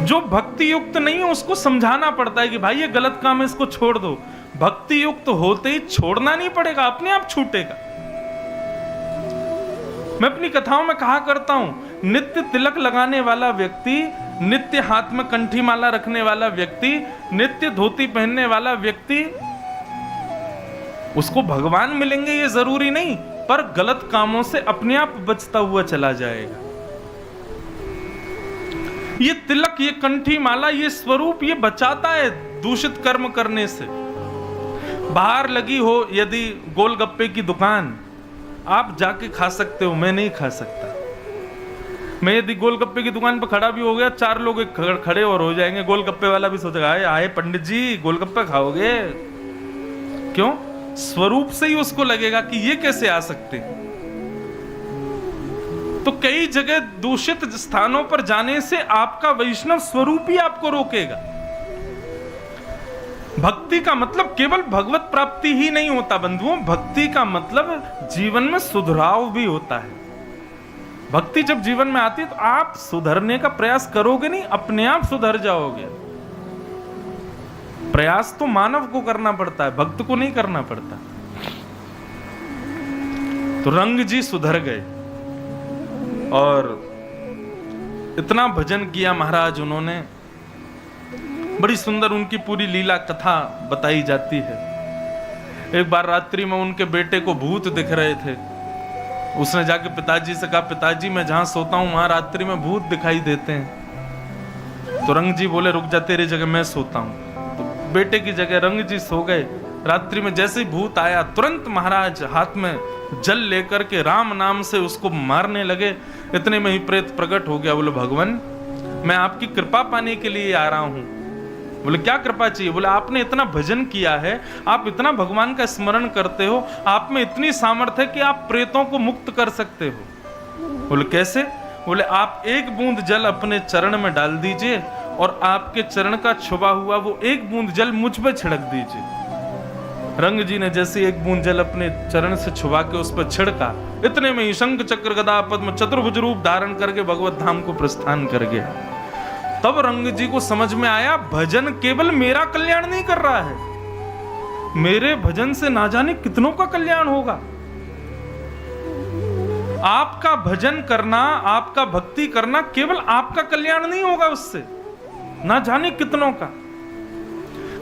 जो भक्ति युक्त नहीं है उसको समझाना पड़ता है कि भाई ये गलत काम है, इसको छोड़ दो। भक्ति युक्त होते ही छोड़ना नहीं पड़ेगा, अपने आप छूटेगा। मैं अपनी कथाओं में कहा करता हूं, नित्य तिलक लगाने वाला व्यक्ति, नित्य हाथ में कंठी माला रखने वाला व्यक्ति, नित्य धोती पहनने वाला व्यक्ति, उसको भगवान मिलेंगे ये जरूरी नहीं, पर गलत कामों से अपने आप बचता हुआ चला जाएगा। ये तिलक, ये कंठी माला, ये स्वरूप ये बचाता है दूषित कर्म करने से। बाहर लगी हो यदि गोलगप्पे की दुकान, आप जाके खा सकते हो, मैं नहीं खा सकता। मैं यदि गोलगप्पे की दुकान पर खड़ा भी हो गया, 4 लोग खड़े और हो जाएंगे, गोलगप्पे वाला भी सोचेगा आए पंडित जी गोलगप्पे खाओगे। क्यों? स्वरूप से ही उसको लगेगा कि ये कैसे आ सकते हैं। तो कई जगह दूषित स्थानों पर जाने से आपका वैष्णव स्वरूप ही आपको रोकेगा। भक्ति का मतलब केवल भगवत प्राप्ति ही नहीं होता बंधुओं, भक्ति का मतलब जीवन में सुधराव भी होता है। भक्ति जब जीवन में आती है तो आप सुधरने का प्रयास करोगे नहीं, अपने आप सुधर जाओगे। प्रयास तो मानव को करना पड़ता है, भक्त को नहीं करना पड़ता। तो रंग जी सुधर गए और इतना भजन किया महाराज उन्होंने। बड़ी सुंदर उनकी पूरी लीला कथा बताई जाती है। एक बार रात्रि में उनके बेटे को भूत दिख रहे थे। उसने जाके पिताजी से कहा, पिताजी मैं जहां सोता हूं वहां रात्रि में भूत दिखाई देते हैं। तो रंग जी बोले, रुक जा, तेरी जगह मैं सोता हूं। तो बेटे की जगह रंग जी सो गए। रात्रि में जैसे ही भूत आया, तुरंत महाराज हाथ में जल लेकर के राम नाम से उसको मारने लगे। इतने में ही प्रेत प्रकट हो गया। बोले, भगवान मैं आपकी कृपा पाने के लिए आ रहा हूं। बोले, क्या कृपा चाहिए? बोले, आपने इतना भजन किया है, आप इतना भगवान का स्मरण करते हो, आप में इतनी सामर्थ्य है कि आप प्रेतों को मुक्त कर सकते हो। बोले, कैसे? बोले, आप एक बूंद जल अपने चरण में डाल दीजिए और आपके चरण का छुपा हुआ वो एक बूंद जल मुझ पे छिड़क दीजिए। रंग जी ने जैसे एक बूंद जल अपने चरण से छुपा के उस पर छिड़का, इतने में ही शंख चक्र गदा पद्म चतुर्भुज रूप धारण करके भगवत धाम को प्रस्थान कर गया। तब रंग जी को समझ में आया, भजन केवल मेरा कल्याण नहीं कर रहा है, मेरे भजन से ना जाने कितनों का कल्याण होगा। आपका भजन करना, आपका भक्ति करना केवल आपका कल्याण नहीं होगा, उससे ना जाने कितनों का।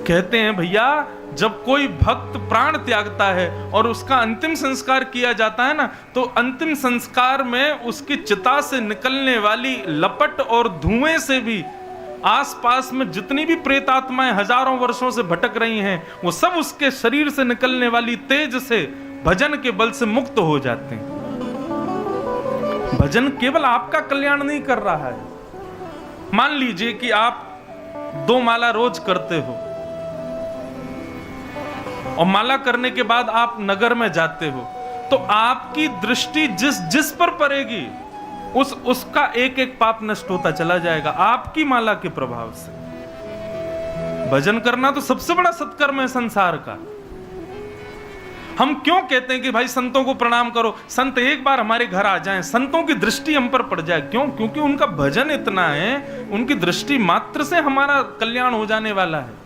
कहते हैं भैया, जब कोई भक्त प्राण त्यागता है और उसका अंतिम संस्कार किया जाता है ना, तो अंतिम संस्कार में उसकी चिता से निकलने वाली लपट और धुएं से भी आसपास में जितनी भी प्रेत आत्माएं हजारों वर्षों से भटक रही हैं, वो सब उसके शरीर से निकलने वाली तेज से भजन के बल से मुक्त हो जाते हैं। भजन केवल आपका कल्याण नहीं कर रहा है। मान लीजिए कि आप 2 माला रोज करते हो और माला करने के बाद आप नगर में जाते हो, तो आपकी दृष्टि जिस पर पड़ेगी उसका एक एक पाप नष्ट होता चला जाएगा आपकी माला के प्रभाव से। भजन करना तो सबसे बड़ा सत्कर्म है संसार का। हम क्यों कहते हैं कि भाई संतों को प्रणाम करो, संत एक बार हमारे घर आ जाएं, संतों की दृष्टि हम पर पड़ जाए? क्यों? क्योंकि उनका भजन इतना है, उनकी दृष्टि मात्र से हमारा कल्याण हो जाने वाला है।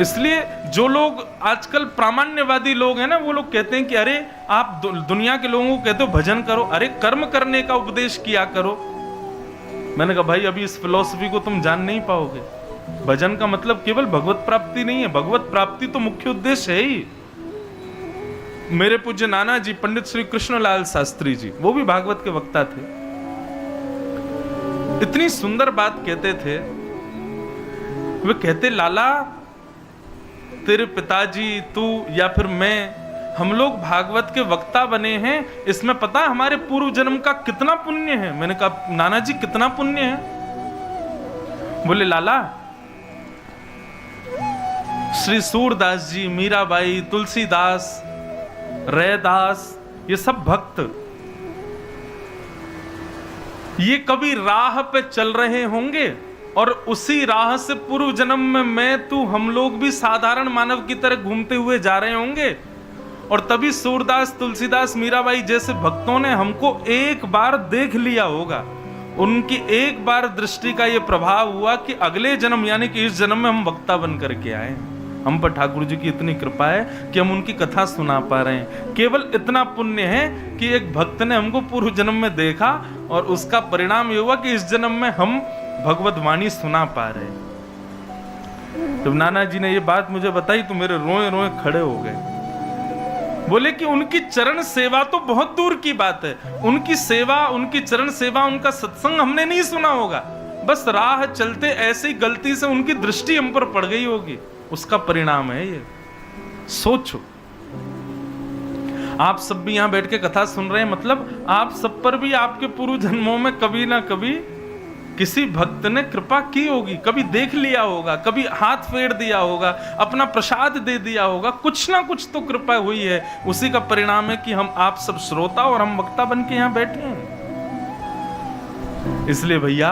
इसलिए जो लोग आजकल प्रामाण्यवादी लोग हैं ना, वो लोग कहते हैं कि अरे आप दुनिया के लोगों को कहते हो भजन करो, अरे कर्म करने का उपदेश किया करो। मैंने कहा भाई अभी इस फिलॉसफी को तुम जान नहीं पाओगे। भजन का मतलब केवल भगवत प्राप्ति नहीं है, भगवत प्राप्ति तो मुख्य उद्देश्य है ही। मेरे पूज्य नाना जी पंडित श्री कृष्णलाल शास्त्री जी, वो भी भागवत के वक्ता थे, इतनी सुंदर बात कहते थे। वे कहते, लाला तेरे पिताजी, तू या फिर मैं, हम लोग भागवत के वक्ता बने हैं, इसमें पता हमारे पूर्व जन्म का कितना पुण्य है। मैंने कहा नाना जी कितना पुण्य है? बोले लाला, श्री सूरदास जी, मीराबाई, तुलसीदास, रैदास, ये सब भक्त, ये कभी राह पे चल रहे होंगे और उसी राह से पूर्व जन्म में मैं, तू, हम लोग भी साधारण मानव की तरह घूमते हुए जा रहे होंगे, और तभी सूरदास, तुलसीदास, मीराबाई जैसे भक्तों ने हमको एक बार देख लिया होगा। उनकी एक बार दृष्टि का यह प्रभाव हुआ कि अगले जन्म यानी कि इस जन्म में हम वक्ता बन करके आए। हम पर ठाकुर जी की इतनी कृपा है कि हम उनकी कथा सुना पा रहे हैं। केवल इतना पुण्य है कि एक भक्त ने हमको पूर्व जन्म में देखा और उसका परिणाम ये हुआ कि इस जन्म में हम भगवत वाणी सुना पा रहे हैं। जब नाना जी ने ये बात मुझे बताई तो मेरे रोए रोए खड़े हो गए। बोले कि उनकी चरण सेवा तो बहुत दूर की बात है, उनकी सेवा, उनकी चरण सेवा, उनका सत्संग हमने नहीं सुना होगा, बस राह चलते ऐसी गलती से उनकी दृष्टि हम पर पड़ गई होगी, उसका परिणाम है ये। सोचो आप सब भी यहाँ बैठ के कथा सुन रहे हैं, मतलब आप सब पर भी आपके पूर्व जन्मों में कभी ना कभी किसी भक्त ने कृपा की होगी, कभी देख लिया होगा, कभी हाथ फेर दिया होगा, अपना प्रसाद दे दिया होगा, कुछ ना कुछ तो कृपा हुई है। उसी का परिणाम है कि हम आप सब श्रोता और हम वक्ता बन के यहाँ बैठे हैं। इसलिए भैया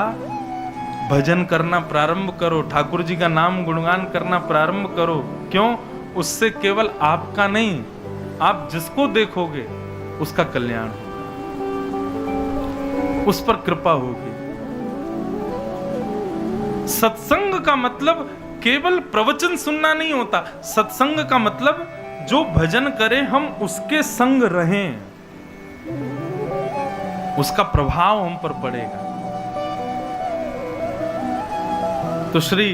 भजन करना प्रारंभ करो, ठाकुर जी का नाम गुणगान करना प्रारंभ करो। क्यों? उससे केवल आपका नहीं, आप जिसको देखोगे उसका कल्याण होगा, उस पर कृपा होगी। सत्संग का मतलब केवल प्रवचन सुनना नहीं होता। सत्संग का मतलब जो भजन करे हम उसके संग रहें, उसका प्रभाव हम पर पड़ेगा। तो श्री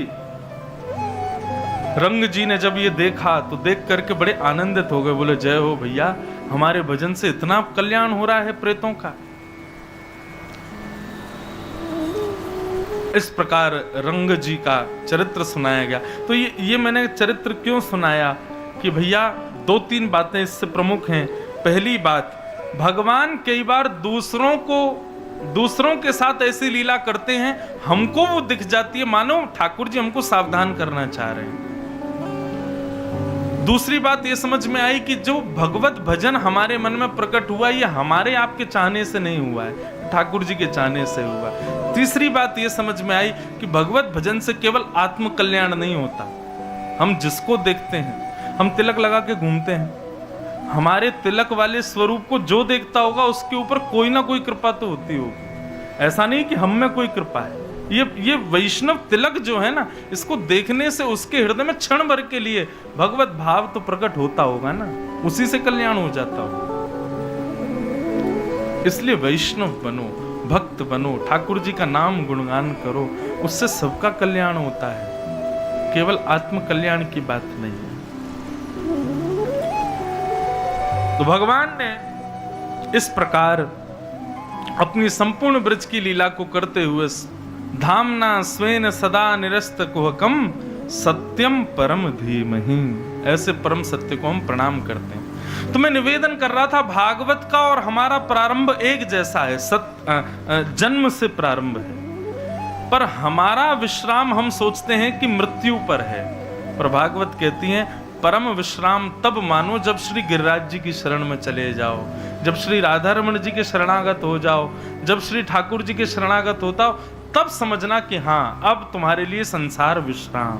रंग जी ने जब ये देखा तो देख करके बड़े आनंदित हो गए, बोले जय हो भैया, हमारे भजन से इतना कल्याण हो रहा है प्रेतों का। इस प्रकार रंग जी का चरित्र सुनाया गया। तो ये मैंने चरित्र क्यों सुनाया कि भैया 2-3 बातें इससे प्रमुख हैं। पहली बात, भगवान कई बार दूसरों के साथ ऐसी लीला करते हैं, हमको वो दिख जाती है, मानो ठाकुर जी हमको सावधान करना चाह रहे हैं। दूसरी बात ये समझ में आई कि जो भगवत भजन हमारे मन में प्रकट हुआ, ये हमारे आपके चाहने से नहीं हुआ है, ठाकुर जी के चाहने से हुआ। तीसरी बात ये समझ में आई कि भगवत भजन से केवल आत्म कल्याण नहीं होता। हम जिसको देखते हैं, हम तिलक लगा के घूमते हैं, हमारे तिलक वाले स्वरूप को जो देखता होगा उसके ऊपर कोई ना कोई कृपा तो होती होगी। ऐसा नहीं कि हम में कोई कृपा है। ये वैष्णव तिलक जो है ना, इसको देखने से उसके हृदय में क्षण भर के लिए भगवत भाव तो प्रकट होता होगा ना, उसी से कल्याण हो जाता होगा। इसलिए वैष्णव बनो, भक्त बनो, ठाकुर जी का नाम गुणगान करो, उससे सबका कल्याण होता है, केवल आत्म कल्याण की बात नहीं है। तो भगवान ने इस प्रकार अपनी संपूर्ण ब्रज की लीला को करते हुए धामना स्वेन सदा निरस्त कुहकम सत्यम परम धीमहि, ऐसे परम सत्य को हम प्रणाम करते हैं। तो मैं निवेदन कर रहा था, भागवत का और हमारा प्रारंभ एक जैसा है, जन्म से प्रारंभ है, पर हमारा विश्राम हम सोचते हैं कि मृत्यु पर है, पर भागवत कहती है परम विश्राम तब मानो जब श्री गिरिराज जी की शरण में चले जाओ, जब श्री राधा रमण जी के शरणागत हो जाओ, जब श्री ठाकुर जी के शरणागत होता हो, तब समझना कि हाँ अब तुम्हारे लिए संसार विश्राम।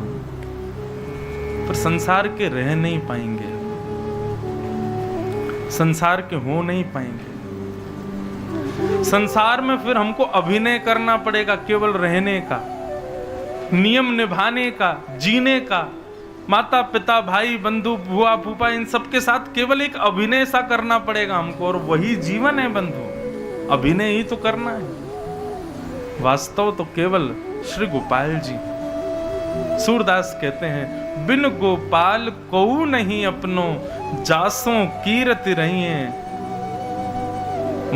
पर संसार के रह नहीं पाएंगे, संसार के हो नहीं पाएंगे। संसार में फिर हमको अभिनय करना पड़ेगा, केवल रहने का, नियम निभाने का, जीने का, माता पिता भाई बंधु बुआ फूफा इन सबके साथ केवल एक अभिनय सा करना पड़ेगा हमको, और वही जीवन है बंधु, अभिनय ही तो करना है। वास्तव तो केवल श्री गोपाल जी। सूरदास कहते हैं, बिन गोपाल को नहीं अपनो, जासों कीरति रही हैं,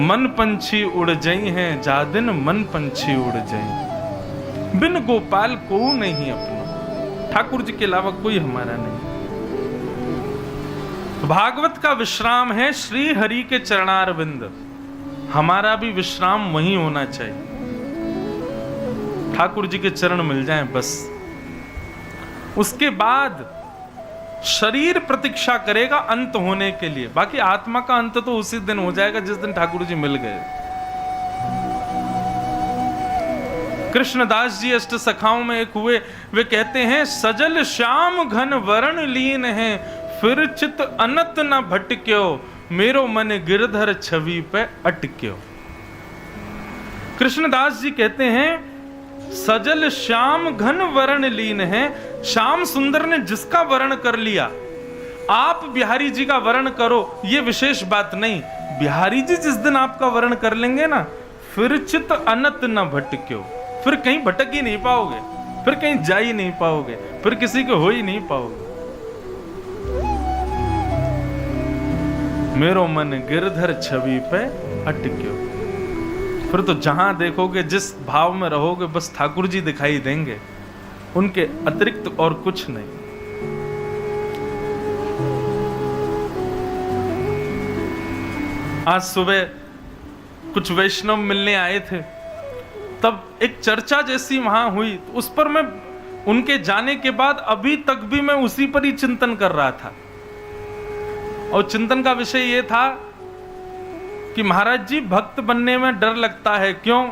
मन पंछी उड़ जाई हैं, जा दिन मन पंछी उड़ जाई। बिन गोपाल को नहीं अपनो, ठाकुर जी के अलावा कोई हमारा नहीं। भागवत का विश्राम है श्री हरि के चरणारविंद, हमारा भी विश्राम वहीं होना चाहिए, ठाकुर जी के चरण मिल जाएं बस। उसके बाद शरीर प्रतीक्षा करेगा अंत होने के लिए, बाकी आत्मा का अंत तो उसी दिन हो जाएगा जिस दिन ठाकुर जी मिल गए। कृष्णदास जी अष्ट सखाओं में एक हुए, वे कहते हैं, सजल श्याम घन वरण लीन है, फिर चित अनत न भटक्यो, मेरो मन गिरधर छवि पे अटक्यो। कृष्णदास जी कहते हैं, सजल श्याम घन वरण लीन है, श्याम सुंदर ने जिसका वर्ण कर लिया, आप बिहारी जी का वर्ण करो ये विशेष बात नहीं, बिहारी जी जिस दिन आपका वर्ण कर लेंगे ना, फिर चित अनत न भटक्यो, फिर कहीं भटक ही नहीं पाओगे, फिर कहीं जा ही नहीं पाओगे, फिर किसी को हो ही नहीं पाओगे। मेरो मन गिरधर छवि पे अटक्यो, फिर तो जहां देखोगे जिस भाव में रहोगे बस ठाकुर जी दिखाई देंगे, उनके अतिरिक्त और कुछ नहीं। आज सुबह कुछ वैष्णव मिलने आए थे, तब एक चर्चा जैसी वहां हुई, तो उस पर मैं उनके जाने के बाद अभी तक भी मैं उसी पर ही चिंतन कर रहा था। और चिंतन का विषय यह था कि महाराज जी, भक्त बनने में डर लगता है। क्यों?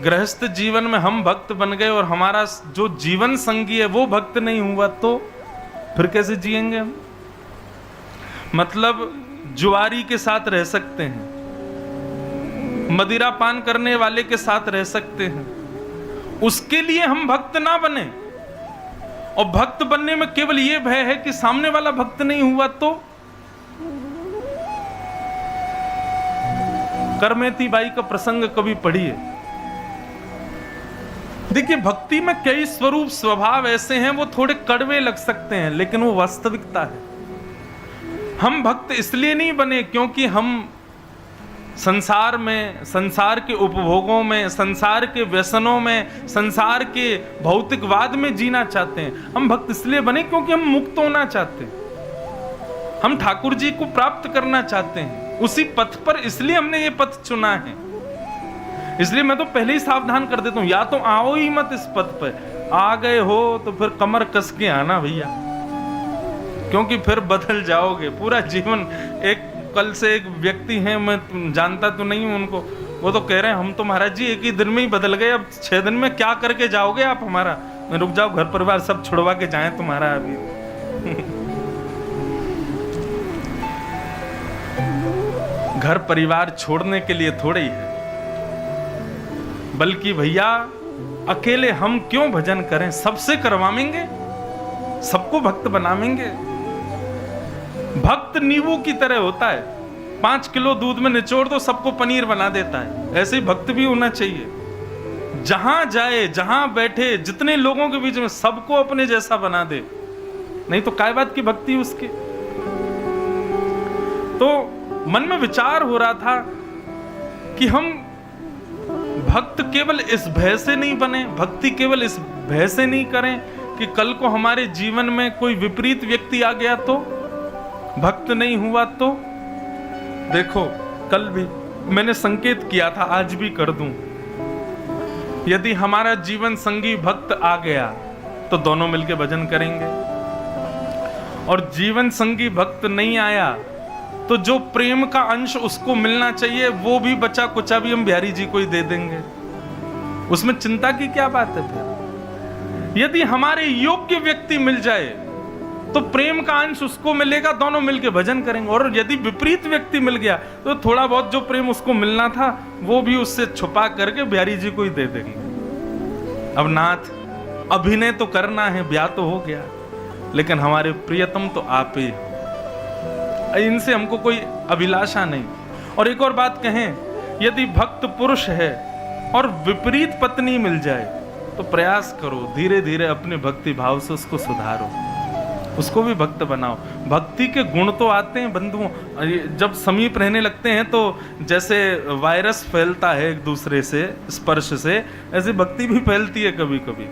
गृहस्थ जीवन में हम भक्त बन गए और हमारा जो जीवन संगी है वो भक्त नहीं हुआ, तो फिर कैसे जिएंगे हम? मतलब जुआरी के साथ रह सकते हैं, मदिरा पान करने वाले के साथ रह सकते हैं, उसके लिए हम भक्त ना बने। और भक्त बनने में केवल यह भय है कि सामने वाला भक्त नहीं हुआ तो। करमेती बाई का प्रसंग कभी पढ़िए। देखिए, भक्ति में कई स्वरूप स्वभाव ऐसे हैं, वो थोड़े कड़वे लग सकते हैं, लेकिन वो वास्तविकता है। हम भक्त इसलिए नहीं बने क्योंकि हम संसार में, संसार के उपभोगों में, संसार के व्यसनों में, संसार के भौतिकवाद में जीना चाहते हैं। हम भक्त इसलिए बने क्योंकि हम मुक्त होना चाहते हैं, हम ठाकुर जी को प्राप्त करना चाहते हैं। उसी पथ पर इसलिए हमने ये पथ चुना है। इसलिए मैं तो पहले ही सावधान कर देता हूं, या तो आओ ही मत इस पथ पर। आ गए हो तो फिर कमर कस के आना भैया, क्योंकि फिर बदल जाओगे पूरा जीवन। एक कल से एक व्यक्ति हैं, मैं जानता तो नहीं हूं उनको, वो तो कह रहे हैं हम तो महाराज जी एक ही दिन में ही बदल गए, अब 6 दिन में क्या करके जाओगे आप हमारा? मैं रुक जाओ, घर परिवार सब छुड़वा के जाएं तुम्हारा अभी। घर परिवार छोड़ने के लिए थोड़े ही है, बल्कि भैया अकेले हम क्यों भजन करें, सबसे करवाएंगे, सबको भक्त बनाएंगे। भक्त नींबू की तरह होता है, 5 किलो दूध में निचोड़ दो सबको पनीर बना देता है। ऐसे ही भक्त भी होना चाहिए, जहां जाए, जहां बैठे, जितने लोगों के बीच में सबको अपने जैसा बना दे, नहीं तो काय बात की भक्ति उसकी। तो मन में विचार हो रहा था कि हम भक्त केवल इस भय से नहीं बने, भक्ति केवल इस भय से नहीं करें कि कल को हमारे जीवन में कोई विपरीत व्यक्ति आ गया तो, भक्त नहीं हुआ तो। देखो, कल भी मैंने संकेत किया था, आज भी कर दूं, यदि हमारा जीवन संगी भक्त आ गया तो दोनों मिलकर भजन करेंगे, और जीवन संगी भक्त नहीं आया तो जो प्रेम का अंश उसको मिलना चाहिए वो भी बचा कुचा भी हम बिहारी जी को ही दे देंगे। उसमें चिंता की क्या बात है? फिर यदि हमारे योग्य व्यक्ति मिल जाए तो प्रेम का अंश उसको मिलेगा, दोनों मिलके भजन करेंगे। और यदि विपरीत व्यक्ति मिल गया तो थोड़ा बहुत जो प्रेम उसको मिलना था वो भी उससे छुपा करके बिहारी जी को ही दे देंगे। अब नाथ, अभिनय तो करना है, ब्याह तो हो गया, लेकिन हमारे प्रियतम तो आप ही, इनसे हमको कोई अभिलाषा नहीं। और एक और बात कहें, यदि भक्त पुरुष है और विपरीत पत्नी मिल जाए तो प्रयास करो, धीरे धीरे अपने भक्ति भाव से उसको सुधारो, उसको भी भक्त बनाओ। भक्ति के गुण तो आते हैं बंधुओं, जब समीप रहने लगते हैं तो जैसे वायरस फैलता है एक दूसरे से स्पर्श से, ऐसे भक्ति भी फैलती है कभी कभी।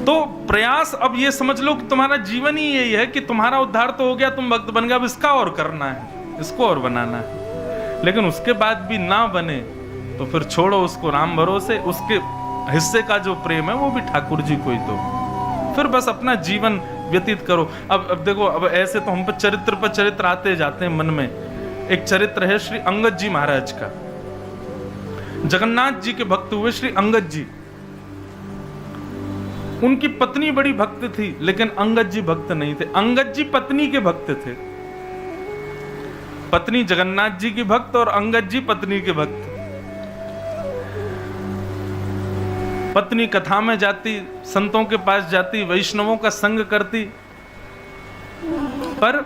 तो प्रयास, अब ये समझ लो कि तुम्हारा जीवन ही यही है कि तुम्हारा उद्धार तो हो गया, तुम भक्त बन गए, अब इसका और करना है, इसको और बनाना है। लेकिन उसके बाद भी ना बने तो फिर छोड़ो उसको राम भरोसे, उसके हिस्से का जो प्रेम है वो भी ठाकुर जी को ही दो, फिर बस अपना जीवन व्यतीत करो। अब देखो, अब ऐसे तो हम पर चरित्र आते जाते हैं मन में। एक चरित्र है श्री अंगद जी महाराज का। जगन्नाथ जी के भक्त हुए श्री अंगद जी। उनकी पत्नी बड़ी भक्त थी, लेकिन अंगद जी भक्त नहीं थे। अंगद जी पत्नी के भक्त थे, पत्नी जगन्नाथ जी की भक्त और अंगद जी पत्नी के भक्त। पत्नी कथा में जाती, संतों के पास जाती, वैष्णवों का संग करती, पर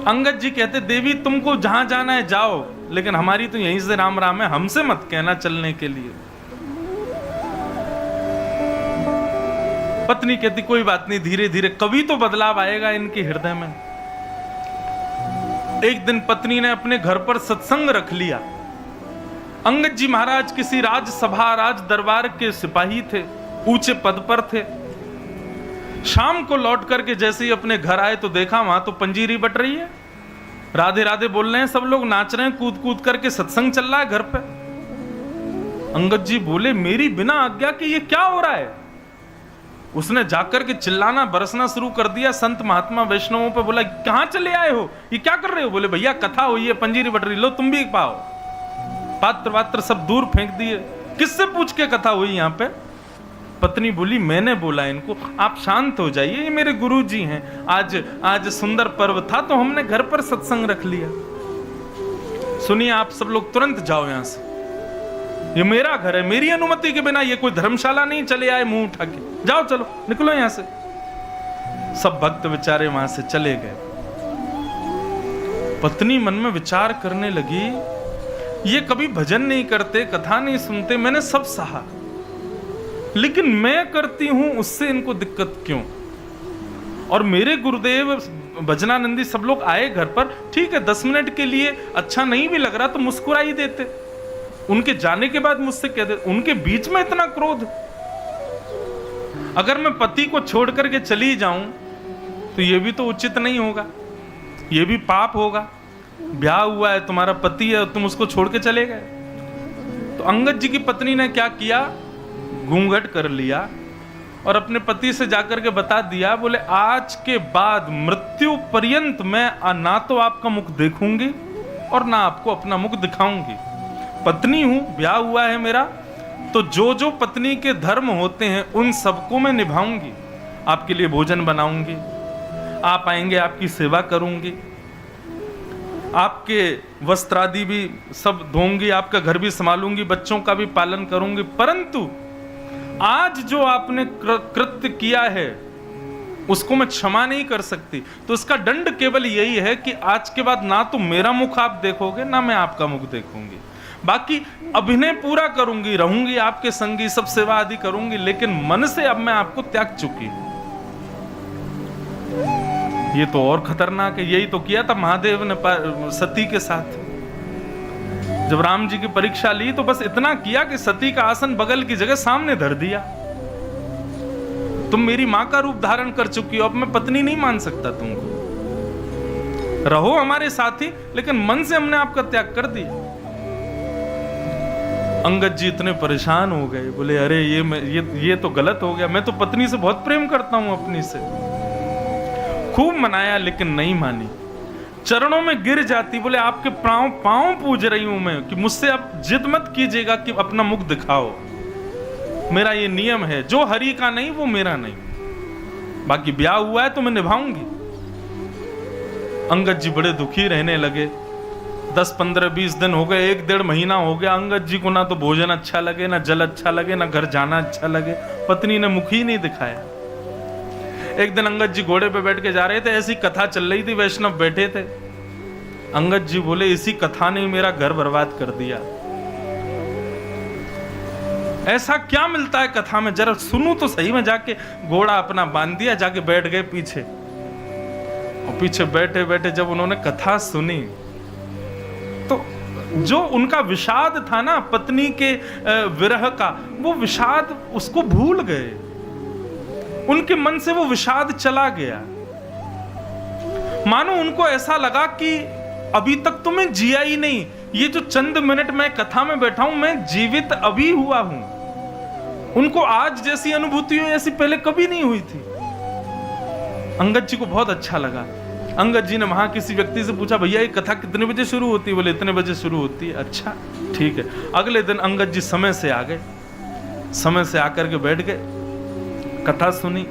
अंगद जी कहते देवी तुमको जहां जाना है जाओ, लेकिन हमारी तो यहीं से राम राम है, हमसे मत कहना चलने के लिए। पत्नी कहती कोई बात नहीं, धीरे धीरे कभी तो बदलाव आएगा इनके हृदय में। एक दिन पत्नी ने अपने घर पर सत्संग रख लिया। अंगद जी महाराज किसी राजसभा, राज दरबार के सिपाही थे, ऊंचे पद पर थे। शाम को लौट करके जैसे ही अपने घर आए तो देखा वहां तो पंजीरी बट रही है। राधे राधे बोल रहे हैं, सब लोग नाच रहे हैं, कूद कूद करके सत्संग चल रहा है घर पे। अंगद जी बोले मेरी बिना आज्ञा के ये क्या हो रहा है? उसने जाकर के चिल्लाना बरसना शुरू कर दिया संत महात्मा वैष्णवों पे। बोला कहां चले आए हो, ये क्या कर रहे हो? बोले भैया कथा हुई है, पंजीरी बट रही, लो तुम भी पाओ। पात्र वात्र सब दूर फेंक दिए। किससे पूछ के कथा हुई यहाँ पे? पत्नी बोली मैंने बोला इनको आप शांत हो जाइए, ये मेरे गुरुजी हैं, आज सुंदर पर्व था तो हमने घर पर सत्संग रख लिया। सुनिए आप सब लोग तुरंत जाओ यहां से, ये मेरा घर है, मेरी अनुमति के बिना ये कोई धर्मशाला नहीं, चले आए मुंह उठा के, जाओ चलो निकलो यहां से। सब भक्त बेचारे वहां से चले गए। पत्नी मन में विचार करने लगी ये कभी भजन नहीं करते, कथा नहीं सुनते, मैंने सब सहा, लेकिन मैं करती हूं उससे इनको दिक्कत क्यों? और मेरे गुरुदेव भजनानंदी सब लोग आए घर पर, ठीक है 10 मिनट के लिए अच्छा नहीं भी लग रहा तो मुस्कुरा ही देते, उनके जाने के बाद मुझसे कह देते, उनके बीच में इतना क्रोध। अगर मैं पति को छोड़ करके चली जाऊं तो यह भी तो उचित नहीं होगा, यह भी पाप होगा। ब्याह हुआ है, तुम्हारा पति है, तुम उसको छोड़ के चले गए। तो अंगद जी की पत्नी ने क्या किया, घूंघट कर लिया और अपने पति से जाकर के बता दिया, बोले आज के बाद मृत्यु पर्यंत मैं ना तो आपका मुख देखूंगी और ना आपको अपना मुख दिखाऊंगी। पत्नी हूं, ब्याह हुआ है मेरा, तो जो जो पत्नी के धर्म होते हैं उन सबको मैं निभाऊंगी। आपके लिए भोजन बनाऊंगी, आप आएंगे आपकी सेवा करूंगी, आपके वस्त्र आदि भी सब धोऊंगी, आपका घर भी संभालूंगी, बच्चों का भी पालन करूंगी। परंतु आज जो आपने कृत्य किया है उसको मैं क्षमा नहीं कर सकती। तो इसका दंड केवल यही है कि आज के बाद ना तो मेरा मुख आप देखोगे ना मैं आपका मुख देखूंगी। बाकी अभिनय पूरा करूंगी, रहूंगी आपके संगी, सब सेवा आदि करूंगी, लेकिन मन से अब मैं आपको त्याग चुकी हूं। ये तो और खतरनाक है। यही तो किया था महादेव ने सती के साथ। जब राम जी की परीक्षा ली तो बस इतना किया कि सती का आसन बगल की जगह सामने धर दिया। तुम मेरी मां का रूप धारण कर चुकी हो, अब मैं पत्नी नहीं मान सकता तुमको, रहो हमारे साथ ही, लेकिन मन से हमने आपका त्याग कर दिया। अंगद जी इतने परेशान हो गए, बोले अरे ये तो गलत हो गया, मैं तो पत्नी से बहुत प्रेम करता हूं अपनी से। खूब मनाया लेकिन नहीं मानी, चरणों में गिर जाती, बोले आपके पांव पूज रही हूं मैं कि मुझसे आप जिद मत कीजिएगा कि अपना मुख दिखाओ, मेरा ये नियम है, जो हरि का नहीं वो मेरा नहीं, बाकी ब्याह हुआ है तो मैं निभाऊंगी। अंगद जी बड़े दुखी रहने लगे। 10, 15, 20 दिन हो गए, 1-1.5 महीना हो गया। अंगद जी को ना तो भोजन अच्छा लगे, ना जल अच्छा लगे, ना घर जाना अच्छा लगे, पत्नी ने मुख ही नहीं दिखाया। एक दिन अंगद जी घोड़े पे बैठ के जा रहे थे, ऐसी कथा चल रही थी, वैष्णव बैठे थे। अंगद जी बोले इसी कथा ने मेरा घर बर्बाद कर दिया। ऐसा क्या मिलता है कथा में, जरा सुनूं तो सही। में जाके घोड़ा अपना बांध दिया, जाके बैठ गए पीछे, और पीछे बैठे बैठे जब उन्होंने कथा सुनी तो जो उनका विषाद था ना पत्नी के विरह का, वो विषाद उसको भूल गए, उनके मन से वो विषाद चला गया। मानो उनको ऐसा लगा कि अभी तक तो मैं जिया ही नहीं, ये जो चंद मिनट मैं कथा में बैठा हूं मैं जीवित अभी हुआ हूं। उनको आज जैसी अनुभूति हुई ऐसी पहले कभी नहीं हुई थी। अंगद जी को बहुत अच्छा लगा। अंगद जी ने वहां किसी व्यक्ति से पूछा, भैया ये कथा कितने बजे शुरू होती है? बोले इतने बजे शुरू होती है। अच्छा ठीक है। अगले दिन अंगद जी समय से आ गए, समय से आकर के बैठ गए, कथा सुनी।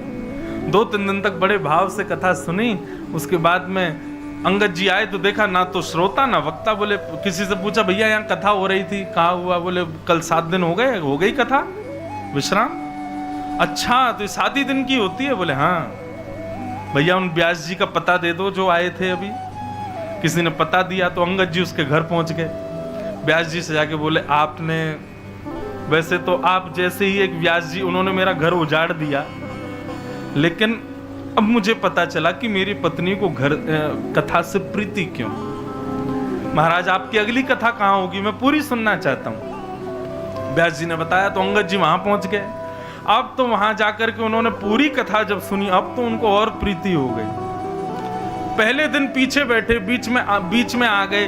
2-3 दिन तक बड़े भाव से कथा सुनी। उसके बाद में अंगद जी आए तो देखा ना तो श्रोता ना वक्ता। बोले किसी से पूछा, भैया यहाँ कथा हो रही थी, कहाँ हुआ? बोले कल 7 दिन हो गए, हो गई कथा, विश्राम। अच्छा तो ये 7 ही दिन की होती है? बोले हाँ। भैया उन व्यास जी का पता दे दो जो आए थे अभी। किसी ने पता दिया तो अंगद जी उसके घर पहुंच गए। व्यास जी से जाके बोले, आपने, वैसे तो आप जैसे ही एक व्यास जी, उन्होंने मेरा घर उजाड़ दिया, लेकिन अब मुझे पता चला कि मेरी पत्नी को घर कथा से प्रीति क्यों। महाराज आपकी अगली कथा कहाँ होगी, मैं पूरी सुनना चाहता हूं। व्यास जी ने बताया तो अंगद जी वहां पहुंच गए। अब तो वहां जाकर के उन्होंने पूरी कथा जब सुनी, अब तो उनको और प्रीति हो गई। पहले दिन पीछे बैठे, बीच में आ गए,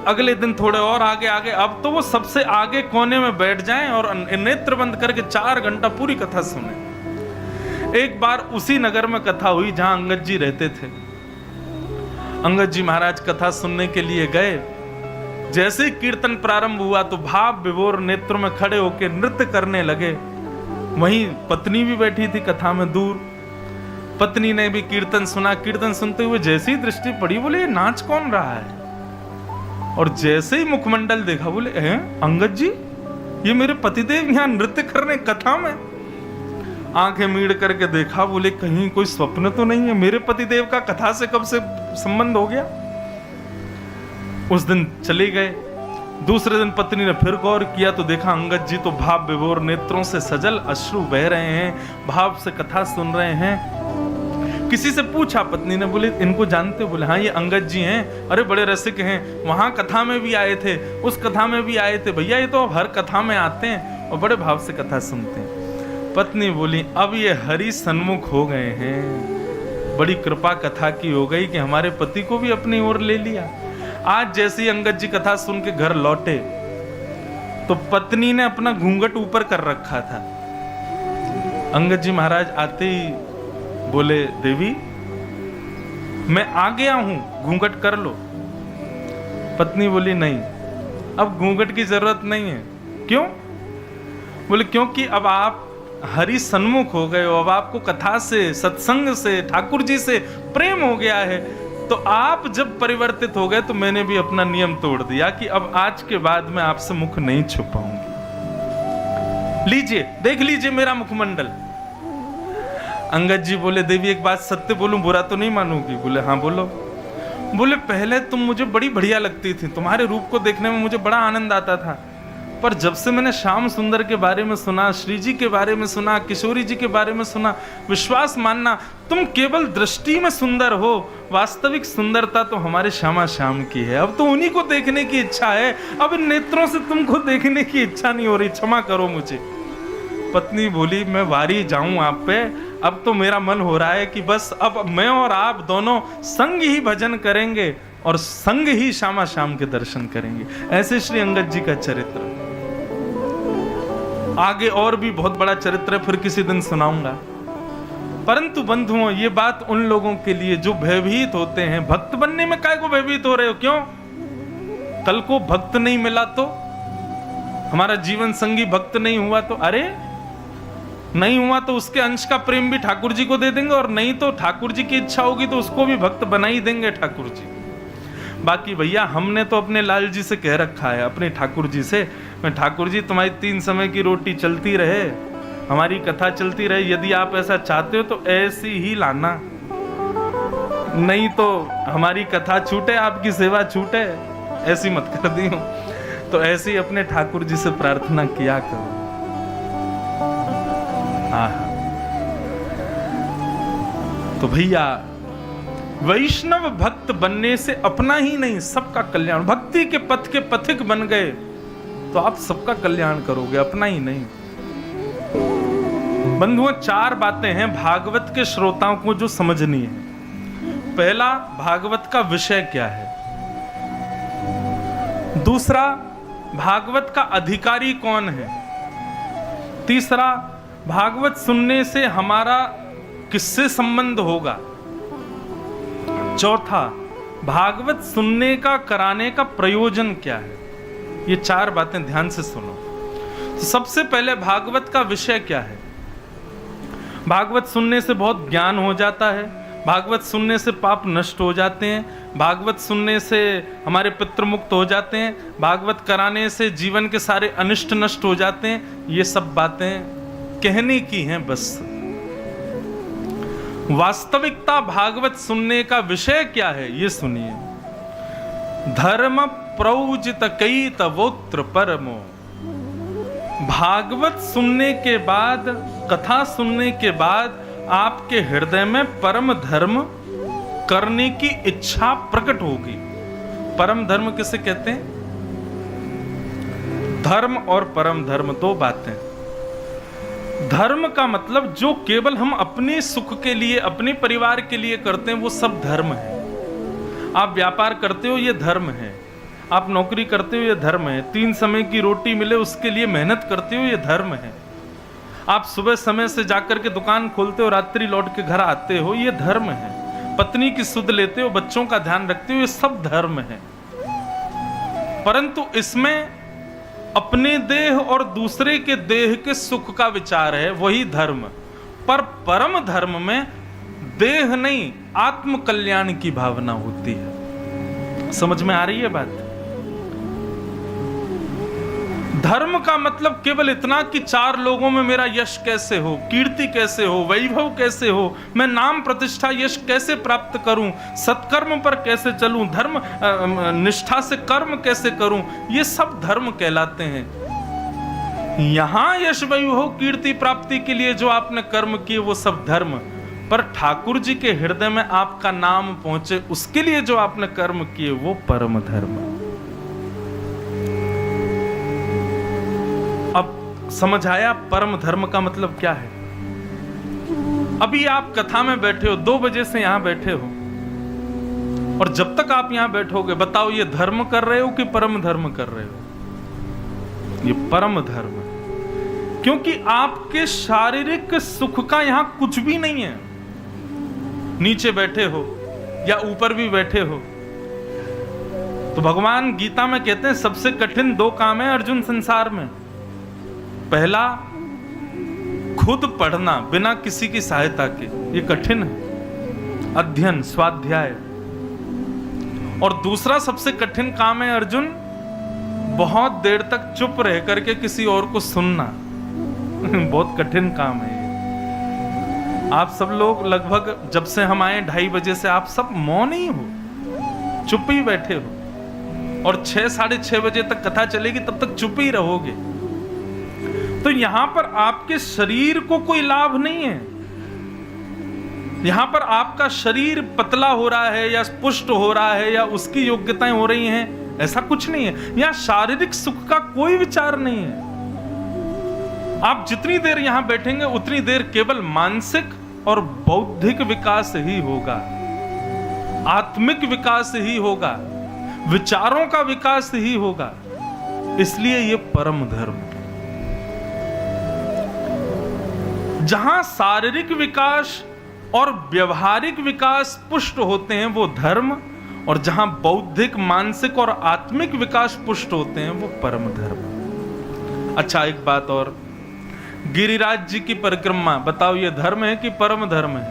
अगले दिन थोड़े और आगे, अब तो वो सबसे आगे कोने में बैठ जाएं और नेत्र बंद करके 4 घंटा पूरी कथा सुने। एक बार उसी नगर में कथा हुई जहां अंगद जी रहते थे। अंगद जी महाराज कथा सुनने के लिए गए। जैसे ही कीर्तन प्रारंभ हुआ तो भाव विभोर नेत्र में खड़े होकर नृत्य करने लगे। वहीं पत्नी भी बैठी थी कथा में दूर। पत्नी ने भी कीर्तन सुना। कीर्तन सुनते हुए जैसी दृष्टि पड़ी, बोले ये नाच कौन रहा है? और जैसे ही मुखमंडल देखा, बोले अंगद जी, ये मेरे पतिदेव यहाँ नृत्य करने कथा में। आंखें मीड़ करके देखा, बोले कहीं कोई स्वप्न तो नहीं है? मेरे पतिदेव का कथा से कब से संबंध हो गया? उस दिन चले गए। दूसरे दिन पत्नी ने फिर गौर किया तो देखा अंगद जी तो भाव विभोर नेत्रों से सजल, अश्रु बह रहे हैं, भाव से कथा सुन रहे हैं। किसी से पूछा, पत्नी ने, बोले इनको जानते हो? बोले हाँ, ये अंगद जी हैं। अरे बड़े रसिक हैं, वहां कथा में भी आए थे, उस कथा में भी आए थे। भैया ये तो हर कथा में आते हैं और बड़े भाव से कथा सुनते हैं। पत्नी बोली अब ये हरि सन्मुख हो गए हैं, बड़ी कृपा कथा की हो गई कि हमारे पति को भी अपनी ओर ले लिया। आज जैसे ही अंगद जी कथा सुन के घर लौटे तो पत्नी ने अपना घूंघट ऊपर कर रखा था। अंगद जी महाराज आते ही बोले देवी मैं आ गया हूं, घूंघट कर लो। पत्नी बोली नहीं, अब घूंघट की जरूरत नहीं है। क्यों? बोले क्योंकि अब आप हरि सन्मुख हो गए हो, अब आपको कथा से, सत्संग से, ठाकुर जी से प्रेम हो गया है। तो आप जब परिवर्तित हो गए तो मैंने भी अपना नियम तोड़ दिया कि अब आज के बाद मैं आपसे मुख नहीं छुपाऊंगी। लीजिए, देख लीजिए मेरा मुखमंडल। अंगद जी बोले देवी एक बात सत्य बोलूं, बुरा तो नहीं मानोगी? बोले हाँ बोलो। बोले पहले तुम मुझे बड़ी बढ़िया लगती थी, तुम्हारे रूप को देखने में मुझे बड़ा आनंद आता था, पर जब से मैंने श्याम सुंदर के बारे में सुना, श्री जी के बारे में सुना, किशोरी जी के बारे में सुना, विश्वास मानना तुम केवल दृष्टि में सुंदर हो, वास्तविक सुंदरता तो हमारे श्यामा श्याम की है। अब तो उन्हीं को देखने की इच्छा है, अब इन नेत्रों से तुमको देखने की इच्छा नहीं हो रही, क्षमा करो मुझे। पत्नी बोली मैं वारी जाऊं आप पे, अब तो मेरा मन हो रहा है कि बस अब मैं और आप दोनों संग ही भजन करेंगे और संग ही श्यामा श्याम के दर्शन करेंगे। ऐसे श्री अंगद जी का चरित्र। आगे और भी बहुत बड़ा चरित्र है, फिर किसी दिन सुनाऊंगा। परंतु बंधुओं, ये बात उन लोगों के लिए जो भयभीत होते हैं। भक्त बनने में काय को भयभीत हो रहे हो? क्यों? कल को भक्त नहीं मिला तो, हमारा जीवन संगी भक्त नहीं हुआ तो, अरे नहीं हुआ तो उसके अंश का प्रेम भी ठाकुर जी को दे देंगे, और नहीं तो ठाकुर जी की इच्छा होगी तो उसको भी भक्त बना ही देंगे ठाकुर जी। बाकी भैया हमने तो अपने लाल जी से कह रखा है, अपने ठाकुर जी से, मैं ठाकुर जी तुम्हारी 3 समय की रोटी चलती रहे, हमारी कथा चलती रहे, यदि आप ऐसा चाहते हो तो ऐसी ही लाना, नहीं तो हमारी कथा छूटे, आपकी सेवा छूटे, ऐसी मत कर दी हो। तो ऐसे ही अपने ठाकुर जी से प्रार्थना किया करो। तो भैया वैष्णव भक्त बनने से अपना ही नहीं सबका कल्याण, भक्ति के पथ के पथिक बन गए तो आप सबका कल्याण करोगे, अपना ही नहीं। बंधुओं 4 बातें हैं भागवत के श्रोताओं को जो समझनी है। पहला, भागवत का विषय क्या है। दूसरा, भागवत का अधिकारी कौन है। तीसरा, भागवत सुनने से हमारा किससे संबंध होगा। चौथा, भागवत सुनने का, कराने का प्रयोजन क्या है। ये 4 बातें ध्यान से सुनो। तो सबसे पहले भागवत का विषय क्या है। भागवत सुनने से बहुत ज्ञान हो जाता है, भागवत सुनने से पाप नष्ट हो जाते हैं, भागवत सुनने से हमारे पितृ मुक्त हो जाते हैं, भागवत कराने से जीवन के सारे अनिष्ट नष्ट हो जाते हैं। ये सब बातें कहने की हैं बस। वास्तविकता भागवत सुनने का विषय क्या है ये सुनिए। धर्म प्रौजित कैत वोत्र परमो। भागवत सुनने के बाद, कथा सुनने के बाद आपके हृदय में परम धर्म करने की इच्छा प्रकट होगी। परम धर्म किसे कहते हैं? धर्म और परम धर्म 2 बातें। धर्म का मतलब जो केवल हम अपने सुख के लिए, अपने परिवार के लिए करते हैं वो सब धर्म है। आप व्यापार करते हो, ये धर्म है। आप नौकरी करते हो, ये धर्म है। 3 समय की रोटी मिले उसके लिए मेहनत करते हो, ये धर्म है। आप सुबह समय से जाकर के दुकान खोलते हो, रात्रि लौट के घर आते हो, ये धर्म है। पत्नी की सुध लेते हो, बच्चों का ध्यान रखते हो, ये सब धर्म है। परंतु इसमें अपने देह और दूसरे के देह के सुख का विचार है, वही धर्म। पर परम धर्म में देह नहीं, आत्म कल्याण की भावना होती है। समझ में आ रही है बात? धर्म का मतलब केवल इतना कि 4 लोगों में मेरा यश कैसे हो, कीर्ति कैसे हो, वैभव कैसे हो, मैं नाम प्रतिष्ठा यश कैसे प्राप्त करूं, सत्कर्म पर कैसे चलूं, धर्म निष्ठा से कर्म कैसे करूं, ये सब धर्म कहलाते हैं। यहां यश वैभव कीर्ति प्राप्ति के लिए जो आपने कर्म किए वो सब धर्म, पर ठाकुर जी के हृदय में आपका नाम पहुंचे उसके लिए जो आपने कर्म किए वो परम धर्म। अब समझ आया परम धर्म का मतलब क्या है? अभी आप कथा में बैठे हो, 2 बजे से यहां बैठे हो, और जब तक आप यहां बैठोगे बताओ ये धर्म कर रहे हो कि परम धर्म कर रहे हो? ये परम धर्म है, क्योंकि आपके शारीरिक सुख का यहां कुछ भी नहीं है। नीचे बैठे हो या ऊपर भी बैठे हो, तो भगवान गीता में कहते हैं सबसे कठिन 2 काम है अर्जुन संसार में। पहला, खुद पढ़ना बिना किसी की सहायता के, ये कठिन है, अध्ययन स्वाध्याय। और दूसरा सबसे कठिन काम है अर्जुन, बहुत देर तक चुप रह करके किसी और को सुनना। बहुत कठिन काम है ये। आप सब लोग लगभग जब से हम आए 2:30 बजे से आप सब मौन ही हो, चुप ही बैठे हो, और 6 साढ़े 6 बजे तक कथा चलेगी तब तक चुप ही रहोगे। तो यहां पर आपके शरीर को कोई लाभ नहीं है। यहां पर आपका शरीर पतला हो रहा है या पुष्ट हो रहा है या उसकी योग्यताएं हो रही हैं, ऐसा कुछ नहीं है। यहां शारीरिक सुख का कोई विचार नहीं है। आप जितनी देर यहां बैठेंगे उतनी देर केवल मानसिक और बौद्धिक विकास ही होगा, आत्मिक विकास ही होगा, विचारों का विकास ही होगा। इसलिए यह परम धर्म है। जहां शारीरिक विकास और व्यवहारिक विकास पुष्ट होते हैं वो धर्म, और जहां बौद्धिक मानसिक और आत्मिक विकास पुष्ट होते हैं वो परम धर्म। अच्छा, एक बात और, गिरिराज जी की परिक्रमा बताओ ये धर्म है कि परम धर्म है?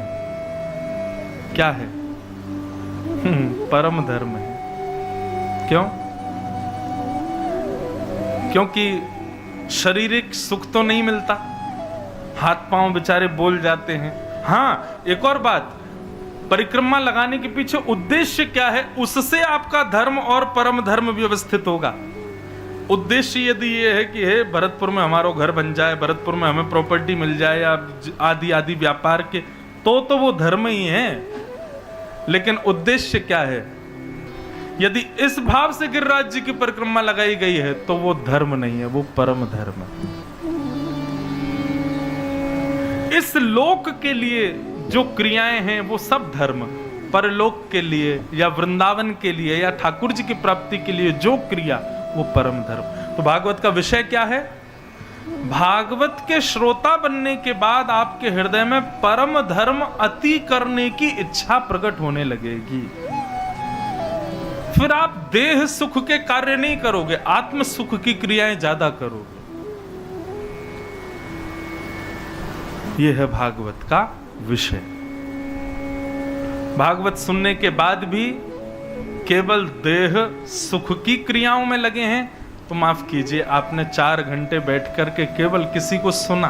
क्या है? परम धर्म है। क्यों? क्योंकि शारीरिक सुख तो नहीं मिलता, हाथ पांव बेचारे बोल जाते हैं। हाँ, एक और बात, परिक्रमा लगाने के पीछे उद्देश्य क्या है, उससे आपका धर्म और परम धर्म व्यवस्थित होगा। उद्देश्य यदि ये है कि हे भरतपुर में हमारा घर बन जाए, भरतपुर में हमें प्रॉपर्टी मिल जाए, या आदि आदि व्यापार के, तो वो धर्म ही है। लेकिन उद्देश्य क्या है? यदि इस भाव से गिरिराज जी की परिक्रमा लगाई गई है तो वो धर्म नहीं है, वो परम धर्म है। इस लोक के लिए जो क्रियाएं हैं वो सब धर्म, परलोक के लिए या वृंदावन के लिए या ठाकुर जी की प्राप्ति के लिए जो क्रिया वो परम धर्म। तो भागवत का विषय क्या है? भागवत के श्रोता बनने के बाद आपके हृदय में परम धर्म अति करने की इच्छा प्रकट होने लगेगी। फिर आप देह सुख के कार्य नहीं करोगे, आत्म सुख की क्रियाएं ज्यादा करोगे। यह है भागवत का विषय। भागवत सुनने के बाद भी केवल देह सुख की क्रियाओं में लगे हैं तो माफ कीजिए, आपने 4 घंटे बैठ करके केवल किसी को सुना,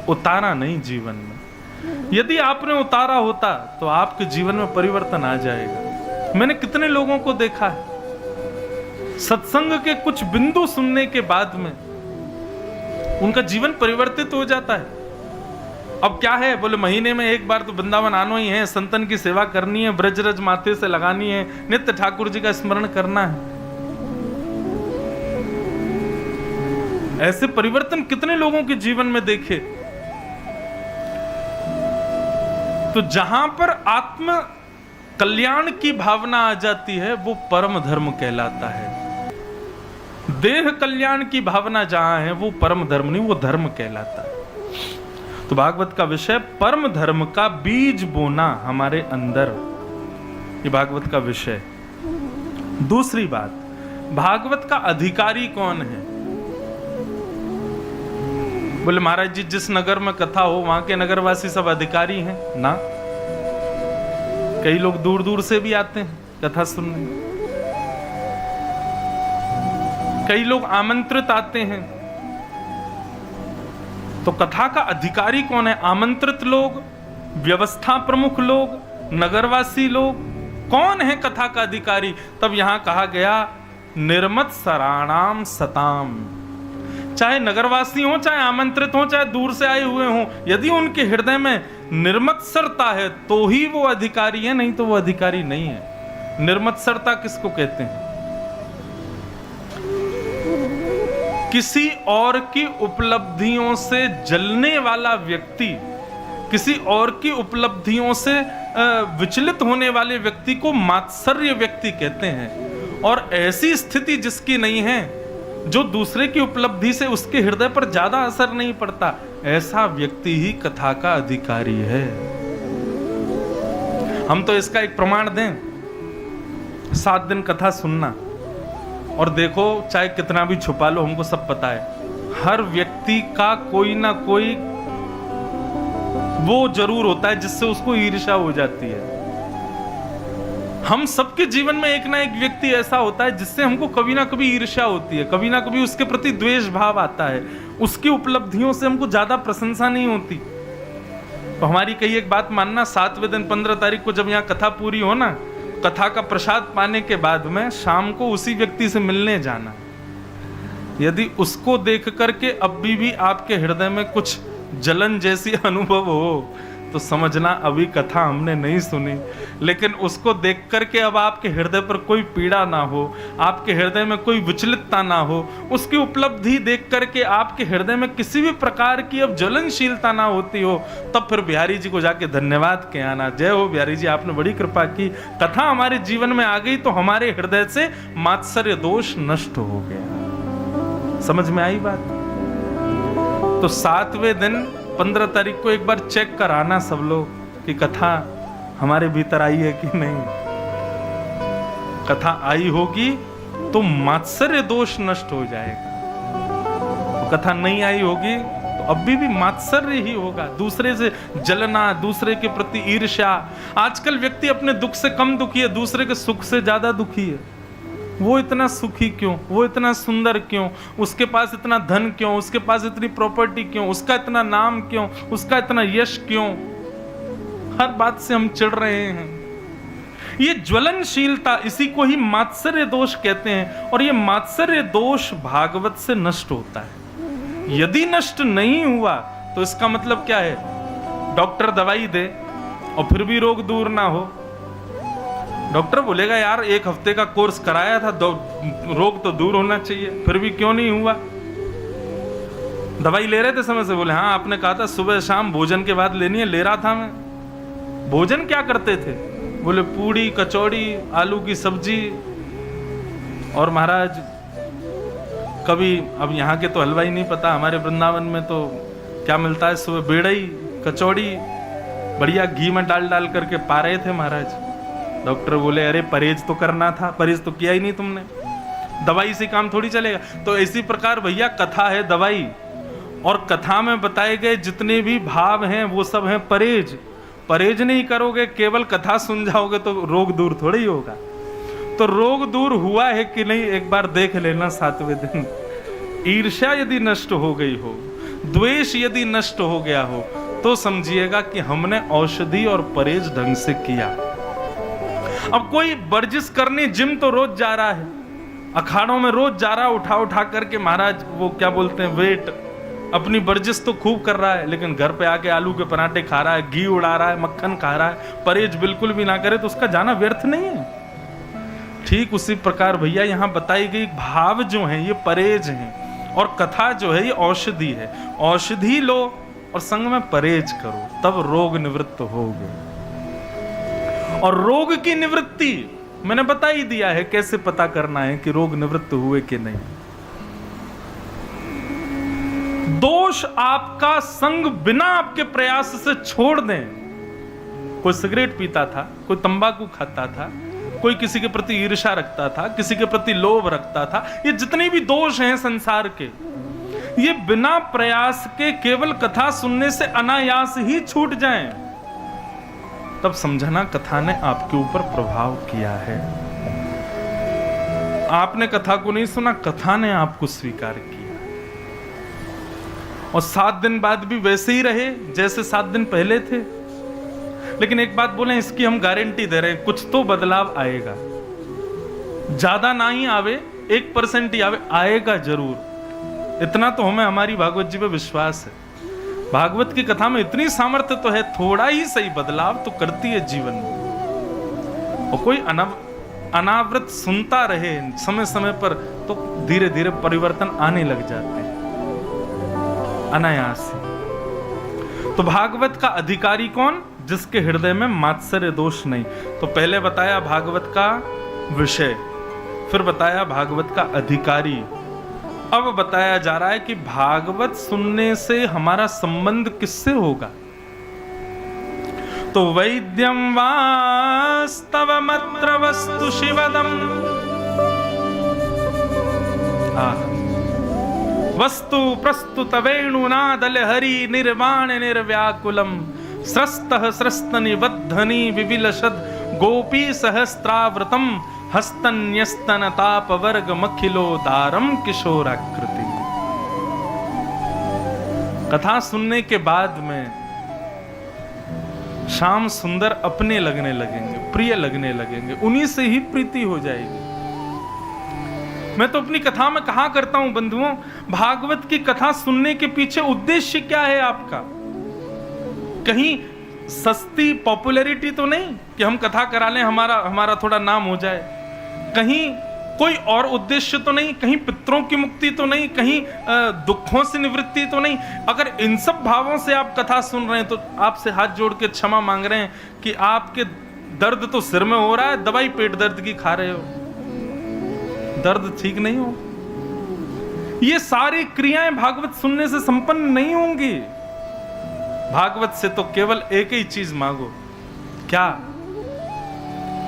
उतारा नहीं जीवन में। यदि आपने उतारा होता तो आपके जीवन में परिवर्तन आ जाएगा। मैंने कितने लोगों को देखा है, सत्संग के कुछ बिंदु सुनने के बाद में उनका जीवन परिवर्तित हो जाता है। अब क्या है, बोले महीने में 1 बार तो वृंदावन आना ही है, संतन की सेवा करनी है, ब्रजरज माथे से लगानी है, नित्य ठाकुर जी का स्मरण करना है। ऐसे परिवर्तन कितने लोगों के जीवन में देखे। तो जहां पर आत्म कल्याण की भावना आ जाती है, वो परम धर्म कहलाता है। देह कल्याण की भावना जहां है वो परम धर्म नहीं, वो धर्म कहलाता है। तो भागवत का विषय परम धर्म का बीज बोना हमारे अंदर, ये भागवत का विषय। दूसरी बात, भागवत का अधिकारी कौन है? बोले महाराज जी जिस नगर में कथा हो वहां के नगरवासी सब अधिकारी हैं ना? कई लोग दूर दूर से भी आते हैं कथा सुनने, कई लोग आमंत्रित आते हैं। तो कथा का अधिकारी कौन है? आमंत्रित लोग, व्यवस्था प्रमुख लोग, नगरवासी लोग, कौन है कथा का अधिकारी? तब यहां कहा गया निर्मत सराणाम सताम। चाहे नगरवासी हो, चाहे आमंत्रित हो, चाहे दूर से आए हुए हो, यदि उनके हृदय में निर्मत्सरता है तो ही वो अधिकारी है, नहीं तो वो अधिकारी नहीं है। निर्मत्सरता किसको कहते हैं? किसी और की उपलब्धियों से जलने वाला व्यक्ति, किसी और की उपलब्धियों से विचलित होने वाले व्यक्ति को मात्सर्य व्यक्ति कहते हैं। और ऐसी स्थिति जिसकी नहीं है, जो दूसरे की उपलब्धि से उसके हृदय पर ज्यादा असर नहीं पड़ता, ऐसा व्यक्ति ही कथा का अधिकारी है। हम तो इसका एक प्रमाण दें, 7 दिन कथा सुनना और देखो चाहे कितना भी छुपा लो, हमको सब पता है हर व्यक्ति का कोई ना कोई वो जरूर होता है जिससे उसको ईर्ष्या हो जाती है। हम सबके जीवन में एक ना एक व्यक्ति ऐसा होता है जिससे हमको कभी ना कभी ईर्ष्या होती है, कभी ना कभी उसके प्रति द्वेष भाव आता है, उसकी उपलब्धियों से हमको ज्यादा प्रशंसा नहीं होती। तो हमारी कई एक बात मानना, 7वें दिन 15 तारीख को जब यहाँ कथा पूरी हो ना, कथा का प्रसाद पाने के बाद में शाम को उसी व्यक्ति से मिलने जाना। यदि उसको देख करके अब भी आपके हृदय में कुछ जलन जैसी अनुभव हो तो समझना अभी कथा हमने नहीं सुनी। लेकिन उसको देख करके अब आपके हृदय पर कोई पीड़ा ना हो, आपके हृदय में कोई विचलितता ना हो, उसकी उपलब्धि देख करके आपके हृदय में किसी भी प्रकार की अब ज्वलनशीलता ना होती हो, तब फिर बिहारी जी को जाके धन्यवाद के आना, जय हो बिहारी जी, आपने बड़ी कृपा की, कथा हमारे जीवन में आ गई तो हमारे हृदय से मात्सर्य दोष नष्ट हो गया। समझ में आई बात? तो 7वें दिन 15 तारीख को एक बार चेक कराना सब लोग कि कथा हमारे भीतर आई है कि नहीं। कथा आई होगी तो मात्सर्य दोष नष्ट हो जाएगा, तो कथा नहीं आई होगी तो अभी भी मात्सर्य ही होगा, दूसरे से जलना, दूसरे के प्रति ईर्ष्या। आजकल व्यक्ति अपने दुख से कम दुखी है, दूसरे के सुख से ज्यादा दुखी है। वो इतना सुखी क्यों, वो इतना सुंदर क्यों, उसके पास इतना धन क्यों, उसके पास इतनी प्रॉपर्टी क्यों, उसका इतना नाम क्यों, उसका इतना यश क्यों? हर बात से हम चिढ़ रहे हैं। ये ज्वलनशीलता, इसी को ही मात्सर्य दोष कहते हैं। और ये मात्सर्य दोष भागवत से नष्ट होता है। यदि नष्ट नहीं हुआ तो इसका मतलब क्या है? डॉक्टर दवाई दे और फिर भी रोग दूर ना हो। डॉक्टर बोलेगा यार 1 हफ्ते का कोर्स कराया था, रोग तो दूर होना चाहिए, फिर भी क्यों नहीं हुआ? दवाई ले रहे थे समय से? बोले हाँ आपने कहा था सुबह शाम भोजन के बाद लेनी है, ले रहा था मैं। भोजन क्या करते थे? बोले पूड़ी कचौड़ी, आलू की सब्जी, और महाराज कभी, अब यहाँ के तो हलवाई नहीं पता, हमारे वृंदावन में तो क्या मिलता है सुबह, बेड़ई कचौड़ी बढ़िया घी में डाल डाल करके पा रहे थे महाराज। डॉक्टर बोले अरे परहेज तो करना था, परहेज तो किया ही नहीं तुमने, दवाई से काम थोड़ी चलेगा। तो इसी प्रकार भैया कथा है दवाई, और कथा में बताए गए जितने भी भाव हैं वो सब हैं परहेज। परहेज नहीं करोगे, केवल कथा सुन जाओगे तो रोग दूर थोड़ी होगा। तो रोग दूर हुआ है कि नहीं एक बार देख लेना 7वें दिन। ईर्ष्या यदि नष्ट हो गई हो, द्वेष यदि नष्ट हो गया हो, तो समझिएगा कि हमने औषधि और परहेज ढंग से किया। अब कोई वर्जिश करने जिम तो रोज जा रहा है, अखाड़ों में रोज जा रहा है, उठा उठा करके महाराज वो क्या बोलते हैं वेट, अपनी वर्जिश तो खूब कर रहा है, लेकिन घर पे आके आलू के पराठे खा रहा है, घी उड़ा रहा है, मक्खन खा रहा है, परहेज बिल्कुल भी ना करे तो उसका जाना व्यर्थ नहीं है। ठीक उसी प्रकार भैया यहाँ बताई गई भाव जो है ये परहेज हैं, और कथा जो है ये औषधि है। औषधि लो और संग में परहेज करो, तब रोग निवृत्त होगे। और रोग की निवृत्ति मैंने बता ही दिया है कैसे पता करना है कि रोग निवृत्त हुए कि नहीं। दोष आपका संग बिना आपके प्रयास से छोड़ दें। कोई सिगरेट पीता था, कोई तंबाकू खाता था, कोई किसी के प्रति ईर्ष्या रखता था, किसी के प्रति लोभ रखता था, ये जितने भी दोष हैं संसार के, ये बिना प्रयास के केवल कथा सुनने से अनायास ही छूट जाएं। तब समझना कथा ने आपके ऊपर प्रभाव किया है। आपने कथा को नहीं सुना, कथा ने आपको स्वीकार किया। और 7 दिन बाद भी वैसे ही रहे जैसे 7 दिन पहले थे। लेकिन एक बात बोले, इसकी हम गारंटी दे रहे हैं, कुछ तो बदलाव आएगा। ज्यादा ना ही आवे, 1% ही आवे, आएगा जरूर। इतना तो हमें हमारी भागवत जी पे विश्वास है। भागवत की कथा में इतनी सामर्थ्य तो है, थोड़ा ही सही बदलाव तो करती है जीवन में। और कोई अनावृत सुनता रहे समय समय पर, तो धीरे धीरे परिवर्तन आने लग जाते हैं अनायास। तो भागवत का अधिकारी कौन? जिसके हृदय में मात्सर्य दोष नहीं। तो पहले बताया भागवत का विषय, फिर बताया भागवत का अधिकारी। अब बताया जा रहा है कि भागवत सुनने से हमारा संबंध किससे होगा। तो वैद्यम वास्तवमत्र वस्तु शिवदम, वस्तु प्रस्तुत वेणुनादल हरि निर्वाण निर्व्याकुलम, स्रस्तः स्रस्त निबद्धनी विविलशद गोपी सहस्त्रावृतम, हस्तन्यस्तन ताप वर्ग मखिलोदारम किशोराकृति। कथा सुनने के बाद में श्याम सुंदर अपने लगने लगेंगे, प्रिय लगने लगेंगे, उन्हीं से ही प्रीति हो जाएगी। मैं तो अपनी कथा में कहा करता हूं बंधुओं, भागवत की कथा सुनने के पीछे उद्देश्य क्या है आपका? कहीं सस्ती पॉपुलैरिटी तो नहीं कि हम कथा करा लें, हमारा थोड़ा नाम हो जाए। कहीं कोई और उद्देश्य तो नहीं, कहीं पितरों की मुक्ति तो नहीं, कहीं दुखों से निवृत्ति तो नहीं। अगर इन सब भावों से आप कथा सुन रहे हैं तो आपसे हाथ जोड़ के क्षमा मांग रहे हैं कि आपके दर्द तो सिर में हो रहा है, दवाई पेट दर्द की खा रहे हो, दर्द ठीक नहीं हो। ये सारी क्रियाएं भागवत सुनने से संपन्न नहीं होंगी। भागवत से तो केवल एक ही चीज मांगो, क्या?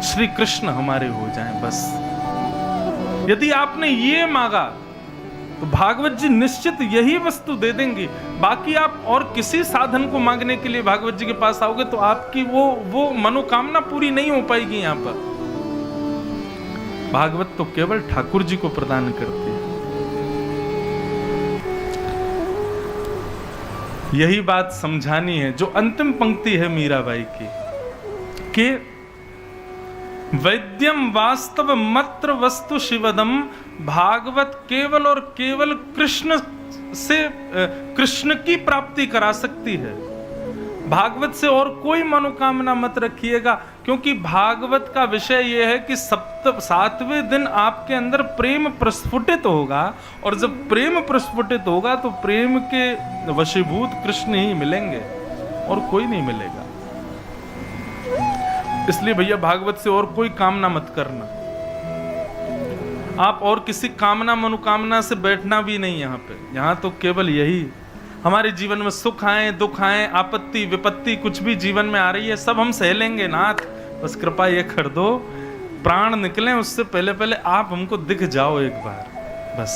श्री कृष्ण हमारे हो जाएं बस। यदि आपने ये मांगा तो भागवत जी निश्चित यही वस्तु दे देंगी। बाकी आप और किसी साधन को मांगने के लिए भागवत जी के पास आओगे तो आपकी वो मनोकामना पूरी नहीं हो पाएगी। यहां पर भागवत तो केवल ठाकुर जी को प्रदान करती है। यही बात समझानी है जो अंतिम पंक्ति है मीराबाई की, कि वैद्यम वास्तव मत्र वस्तु शिवदम, भागवत केवल और केवल कृष्ण की प्राप्ति करा सकती है। भागवत से और कोई मनोकामना मत रखिएगा, क्योंकि भागवत का विषय यह है कि 7वें दिन आपके अंदर प्रेम प्रस्फुटित होगा, और जब प्रेम प्रस्फुटित होगा तो प्रेम के वशीभूत कृष्ण ही मिलेंगे और कोई नहीं मिलेगा। इसलिए भैया भागवत से और कोई कामना मत करना। आप और किसी कामना मनोकामना से बैठना भी नहीं यहाँ पे। यहाँ तो केवल यही, हमारे जीवन में सुख आए दुख आए आपत्ति विपत्ति कुछ भी जीवन में आ रही है, सब हम सह लेंगे नाथ, बस कृपा ये कर दो प्राण निकले उससे पहले पहले आप हमको दिख जाओ एक बार बस।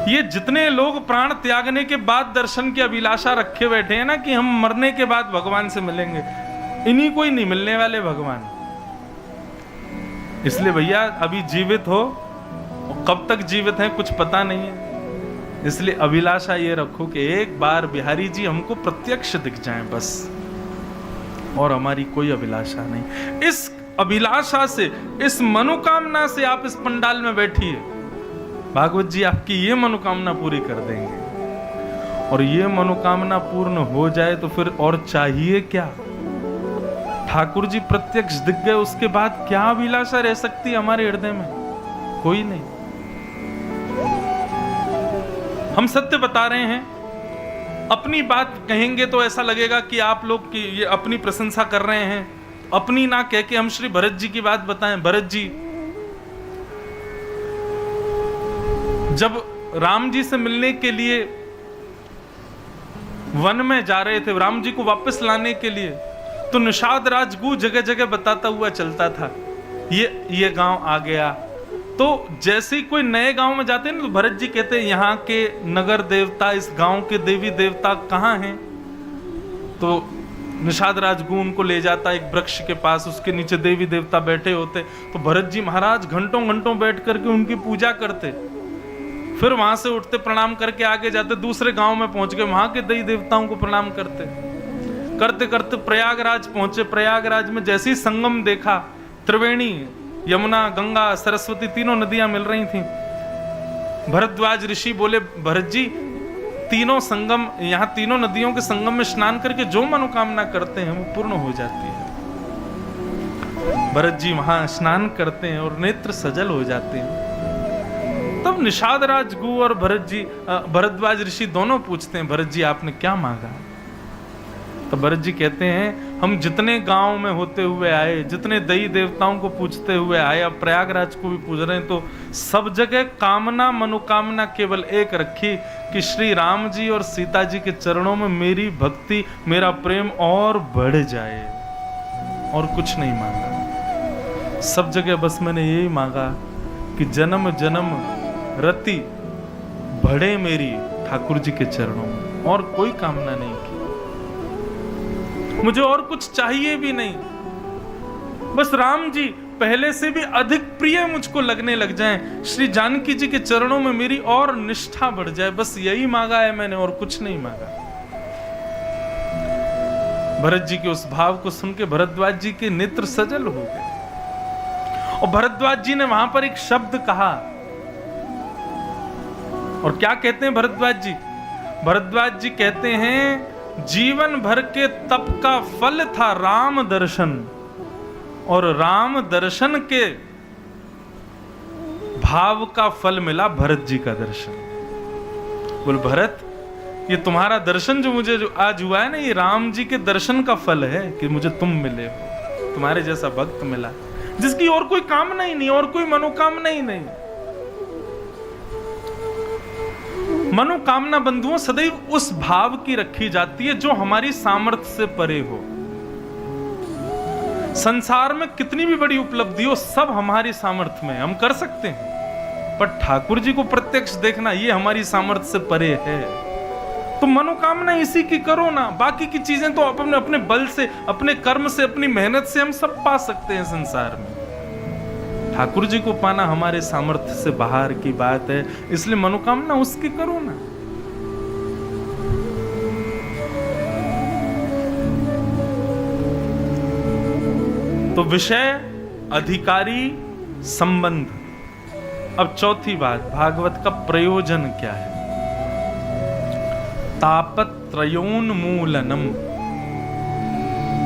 ये जितने लोग प्राण त्यागने के बाद दर्शन की अभिलाषा रखे बैठे हैं ना कि हम मरने के बाद भगवान से मिलेंगे, इन्हीं को ही नहीं मिलने वाले भगवान। इसलिए भैया अभी जीवित हो, कब तक जीवित हैं कुछ पता नहीं है, इसलिए अभिलाषा ये रखो कि एक बार बिहारी जी हमको प्रत्यक्ष दिख जाएं बस, और हमारी कोई अभिलाषा नहीं। इस अभिलाषा से, इस मनोकामना से आप इस पंडाल में बैठिए, भागवत जी आपकी ये मनोकामना पूरी कर देंगे। और ये मनोकामना पूर्ण हो जाए तो फिर और चाहिए क्या? ठाकुर जी प्रत्यक्ष दिख गए, उसके बाद क्या अभिलाषा रह सकती है हमारे हृदय में? कोई नहीं। हम सत्य बता रहे हैं, अपनी बात कहेंगे तो ऐसा लगेगा कि आप लोग की ये अपनी प्रशंसा कर रहे हैं, अपनी ना कह के हम श्री भरत जी की बात बताएं। भरत जी जब राम जी से मिलने के लिए वन में जा रहे थे, राम जी को वापस लाने के लिए, तो निषाद राजगु जगह जगह बताता हुआ चलता था, ये गांव आ गया। तो जैसे ही कोई नए गांव में जाते हैं ना, तो भरत जी कहते हैं यहाँ के नगर देवता, इस गांव के देवी देवता कहाँ हैं? तो निषाद राजगु उनको ले जाता एक वृक्ष के पास, उसके नीचे देवी देवता बैठे होते। तो भरत जी महाराज घंटों घंटों बैठ करके उनकी पूजा करते, फिर वहां से उठते, प्रणाम करके आगे जाते, दूसरे गांव में पहुंच गए, वहां के देवी देवताओं को प्रणाम करते करते करते प्रयागराज पहुंचे। प्रयागराज में जैसे ही संगम देखा, त्रिवेणी, यमुना, गंगा, सरस्वती तीनों नदियां मिल रही थीं। भरद्वाज ऋषि बोले, भरत जी तीनों संगम, यहाँ तीनों नदियों के संगम में स्नान करके जो मनोकामना करते हैं वो पूर्ण हो जाती है। भरत जी वहां स्नान करते हैं और नेत्र सजल हो जाते हैं। तब निषाद राजगु और भरद्वाज ऋषि दोनों पूछते हैं, भरत जी आपने क्या मांगा? तो भरत जी कहते हैं, हम जितने गांव में होते हुए आए, जितने देवी देवताओं को पूछते हुए आए, अब प्रयागराज को भी पूछ रहे हैं, तो सब जगह कामना मनोकामना केवल एक रखी कि श्री राम जी और सीता जी के चरणों में मेरी भक्ति, मेरा प्रेम और बढ़ जाए, और कुछ नहीं मांगा। सब जगह बस मैंने यही मांगा कि जन्म जन्म रति बढ़े मेरी ठाकुर जी के चरणों में, और कोई कामना नहीं की, मुझे और कुछ चाहिए भी नहीं। बस राम जी पहले से भी अधिक प्रिय मुझको लगने लग जाएं, श्री जानकी जी के चरणों में मेरी और निष्ठा बढ़ जाए, बस यही मांगा है मैंने, और कुछ नहीं मांगा। भरत जी के उस भाव को सुन के भरद्वाज जी के नेत्र सजल हो गए, और भरद्वाज जी ने वहां पर एक शब्द कहा। और क्या कहते हैं भरद्वाज जी? भरद्वाज जी कहते हैं, जीवन भर के तप का फल था राम दर्शन, और राम दर्शन के भाव का फल मिला भरत जी का दर्शन। बोल भरत, ये तुम्हारा दर्शन जो आज हुआ है ना, ये राम जी के दर्शन का फल है कि मुझे तुम मिले हो, तुम्हारे जैसा भक्त मिला, जिसकी और कोई कामना ही नहीं, और कोई मनोकामना ही नहीं। मनोकामना बंधुओं सदैव उस भाव की रखी जाती है जो हमारी सामर्थ्य से परे हो। संसार में कितनी भी बड़ी उपलब्धि हो, सब हमारी सामर्थ्य में हम कर सकते हैं, पर ठाकुर जी को प्रत्यक्ष देखना ये हमारी सामर्थ्य से परे है। तो मनोकामना इसी की करो ना, बाकी की चीजें तो अपने बल से, अपने कर्म से, अपनी मेहनत से हम सब पा सकते हैं संसार में। ठाकुर जी को पाना हमारे सामर्थ्य से बाहर की बात है, इसलिए मनोकामना उसकी करो ना। तो विषय, अधिकारी, संबंध। अब चौथी बात, भागवत का प्रयोजन क्या है? तापत्रयोन्मूलनम,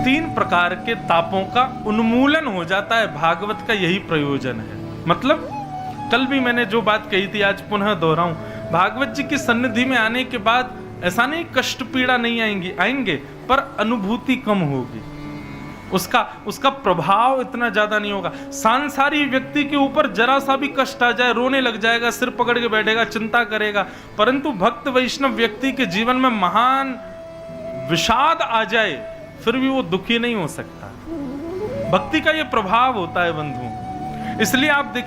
3 प्रकार के तापों का उन्मूलन हो जाता है, भागवत का यही प्रयोजन है। मतलब कल भी मैंने जो बात कही थी, आज पुनः दोहराऊं, भागवत जी की सन्निधि में आने के बाद ऐसा नहीं कष्ट पीड़ा नहीं आएंगे, पर अनुभूति कम होगी, उसका प्रभाव इतना ज्यादा नहीं होगा। सांसारिक व्यक्ति के ऊपर जरा सा भी कष्ट आ जाए, रोने लग जाएगा, सिर पकड़ के बैठेगा, चिंता करेगा, परंतु भक्त वैष्णव व्यक्ति के जीवन में महान विषाद आ जाए, फिर भी वो दुखी नहीं हो सकता। भक्ति का ये प्रभाव होता है बंधुओं। इसलिए आप देखिए